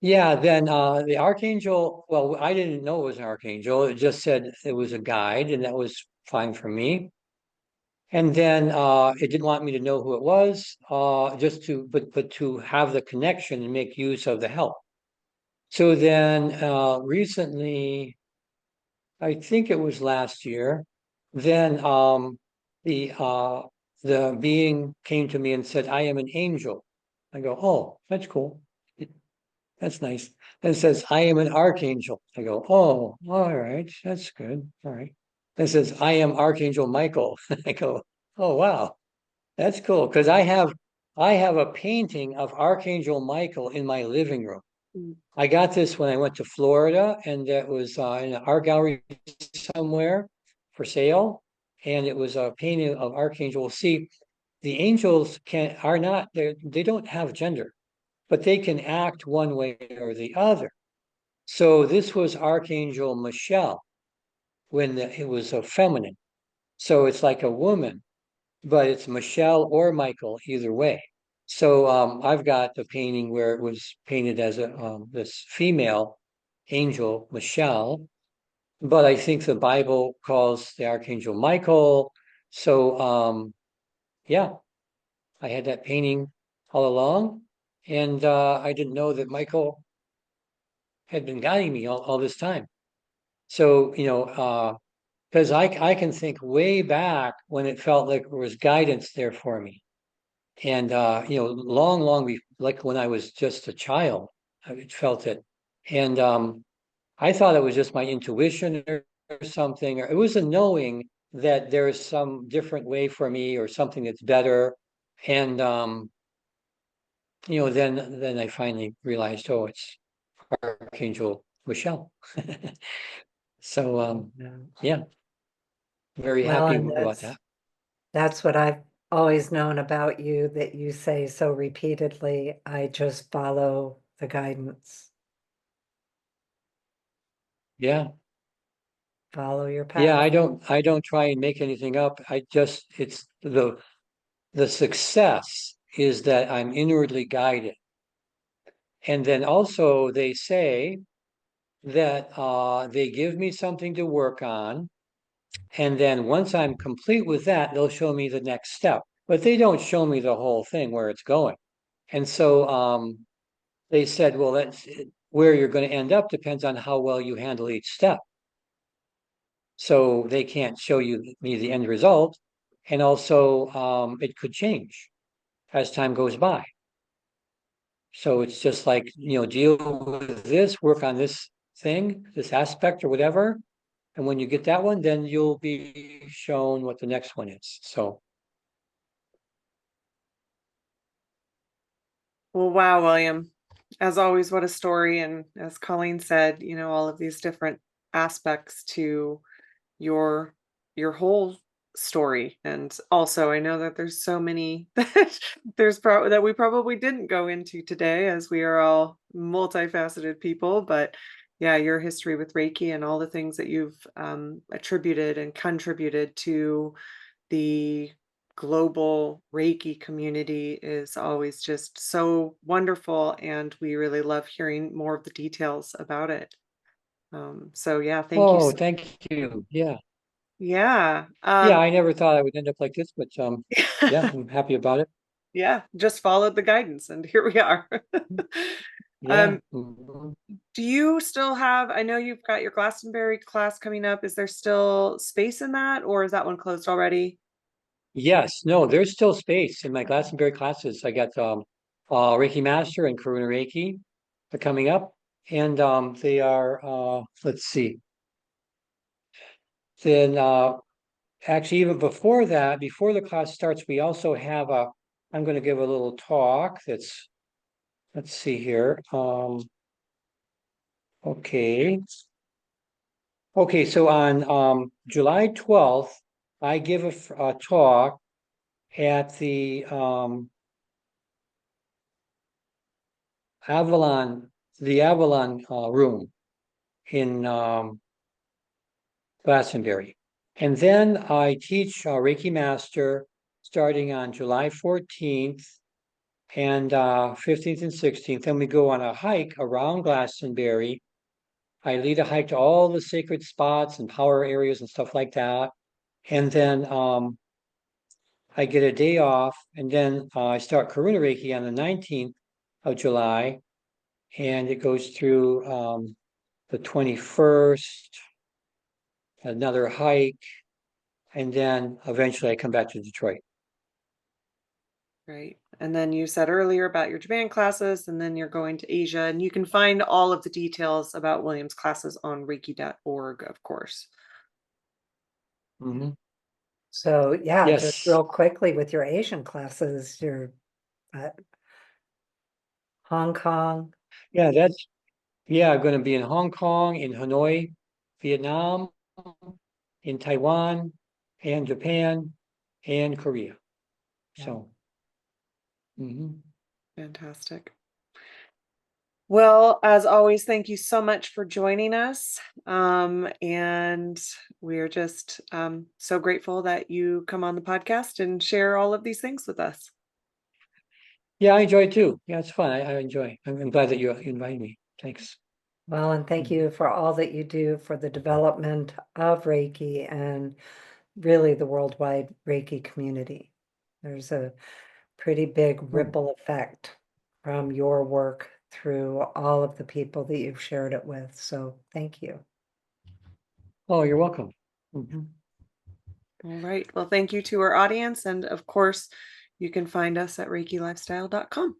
S2: yeah. Then the archangel. Well, I didn't know it was an archangel. It just said it was a guide, and that was fine for me. And then it didn't want me to know who it was, just to, but to have the connection and make use of the help. So then recently, I think it was last year, then the uh, the being came to me and said, "I am an angel." I go, "Oh, that's cool. That's nice." Then it says, "I am an archangel." I go, "Oh, all right, that's good. All right." Then it says, "I am Archangel Michael." I go, "Oh, wow. That's cool." Because I have a painting of Archangel Michael in my living room. I got this when I went to Florida, and it was in an art gallery somewhere for sale. And it was a painting of Archangel. See, the angels they don't have gender, but they can act one way or the other. So this was Archangel Michelle when it was a feminine. So it's like a woman, but it's Michelle or Michael, either way. So I've got the painting where it was painted as this female angel, Michelle, but I think the Bible calls the archangel Michael. So yeah, I had that painting all along, and I didn't know that Michael had been guiding me all this time. So because I can think way back when it felt like there was guidance there for me. And long like when I was just a child, I felt it. And I thought it was just my intuition or something, or it was a knowing that there is some different way for me or something that's better. And then I finally realized, oh, it's Archangel Michelle. So yeah, very
S3: Well,
S2: happy
S3: and
S2: about that.
S3: that's what I've always known about you, that you say so repeatedly, I just follow the guidance,
S2: Yeah.
S3: follow your
S2: Yeah,
S3: path.
S2: I don't try and make anything up. It's the success is that I'm inwardly guided. And then also they say that they give me something to work on. And then once I'm complete with that, they'll show me the next step. But they don't show me the whole thing where it's going. And so they said, well, where you're going to end up depends on how well you handle each step. So they can't show me the end result. And also it could change as time goes by. So it's just like, deal with this, work on this thing, this aspect or whatever. And when you get that one, then you'll be shown what the next one is. So,
S1: Well, wow, William. As always, what a story. And as Colleen said, all of these different aspects to your whole story. And also, I know that there's so many that that we probably didn't go into today, as we are all multifaceted people. But yeah, your history with Reiki and all the things that you've attributed and contributed to the global Reiki community is always just so wonderful, and we really love hearing more of the details about it. So yeah, thank you.
S2: thank you. Yeah.
S1: Yeah.
S2: Yeah, I never thought I would end up like this, but yeah, I'm happy about it.
S1: Yeah, just followed the guidance and here we are.
S2: Yeah.
S1: Um, do you still have, I know you've got your Glastonbury class coming up. Is there still space in that, or is that one closed already?
S2: Yes, no, there's still space in my Glastonbury classes. I got Reiki Master and Karuna Reiki are coming up, and they are let's see. Then actually, even before that, before the class starts, we also have I'm going to give a little talk that's, let's see here. Okay. Okay, so on July 12th, I give a talk at the Avalon, room in Glastonbury. And then I teach Reiki Master starting on July 14th and 15th and 16th. Then we go on a hike around Glastonbury. I lead a hike to all the sacred spots and power areas and stuff like that. And then I get a day off, and then I start Karuna Reiki on the 19th of July, and it goes through the 21st, another hike, and then eventually I come back to Detroit.
S1: Right. And then you said earlier about your Japan classes, and then you're going to Asia, and you can find all of the details about William's classes on reiki.org, of course.
S2: Mm-hmm.
S3: So yeah, just
S2: Yes.
S3: real quickly with your Asian classes, your Hong Kong.
S2: Yeah, going to be in Hong Kong, in Hanoi, Vietnam, in Taiwan, and Japan, and Korea.
S3: Yeah.
S2: So,
S1: Fantastic. Well, as always, thank you so much for joining us. And we're just so grateful that you come on the podcast and share all of these things with us.
S2: yeah, I enjoy it too. Yeah, it's fun. I enjoy. I'm glad that you invited me. Thanks.
S3: Well, and thank you for all that you do for the development of Reiki and really the worldwide Reiki community. There's a pretty big ripple effect from your work through all of the people that you've shared it with. So thank you.
S2: Oh, you're welcome. Mm-hmm.
S1: All right. Well, thank you to our audience. And of course, you can find us at ReikiLifestyle.com.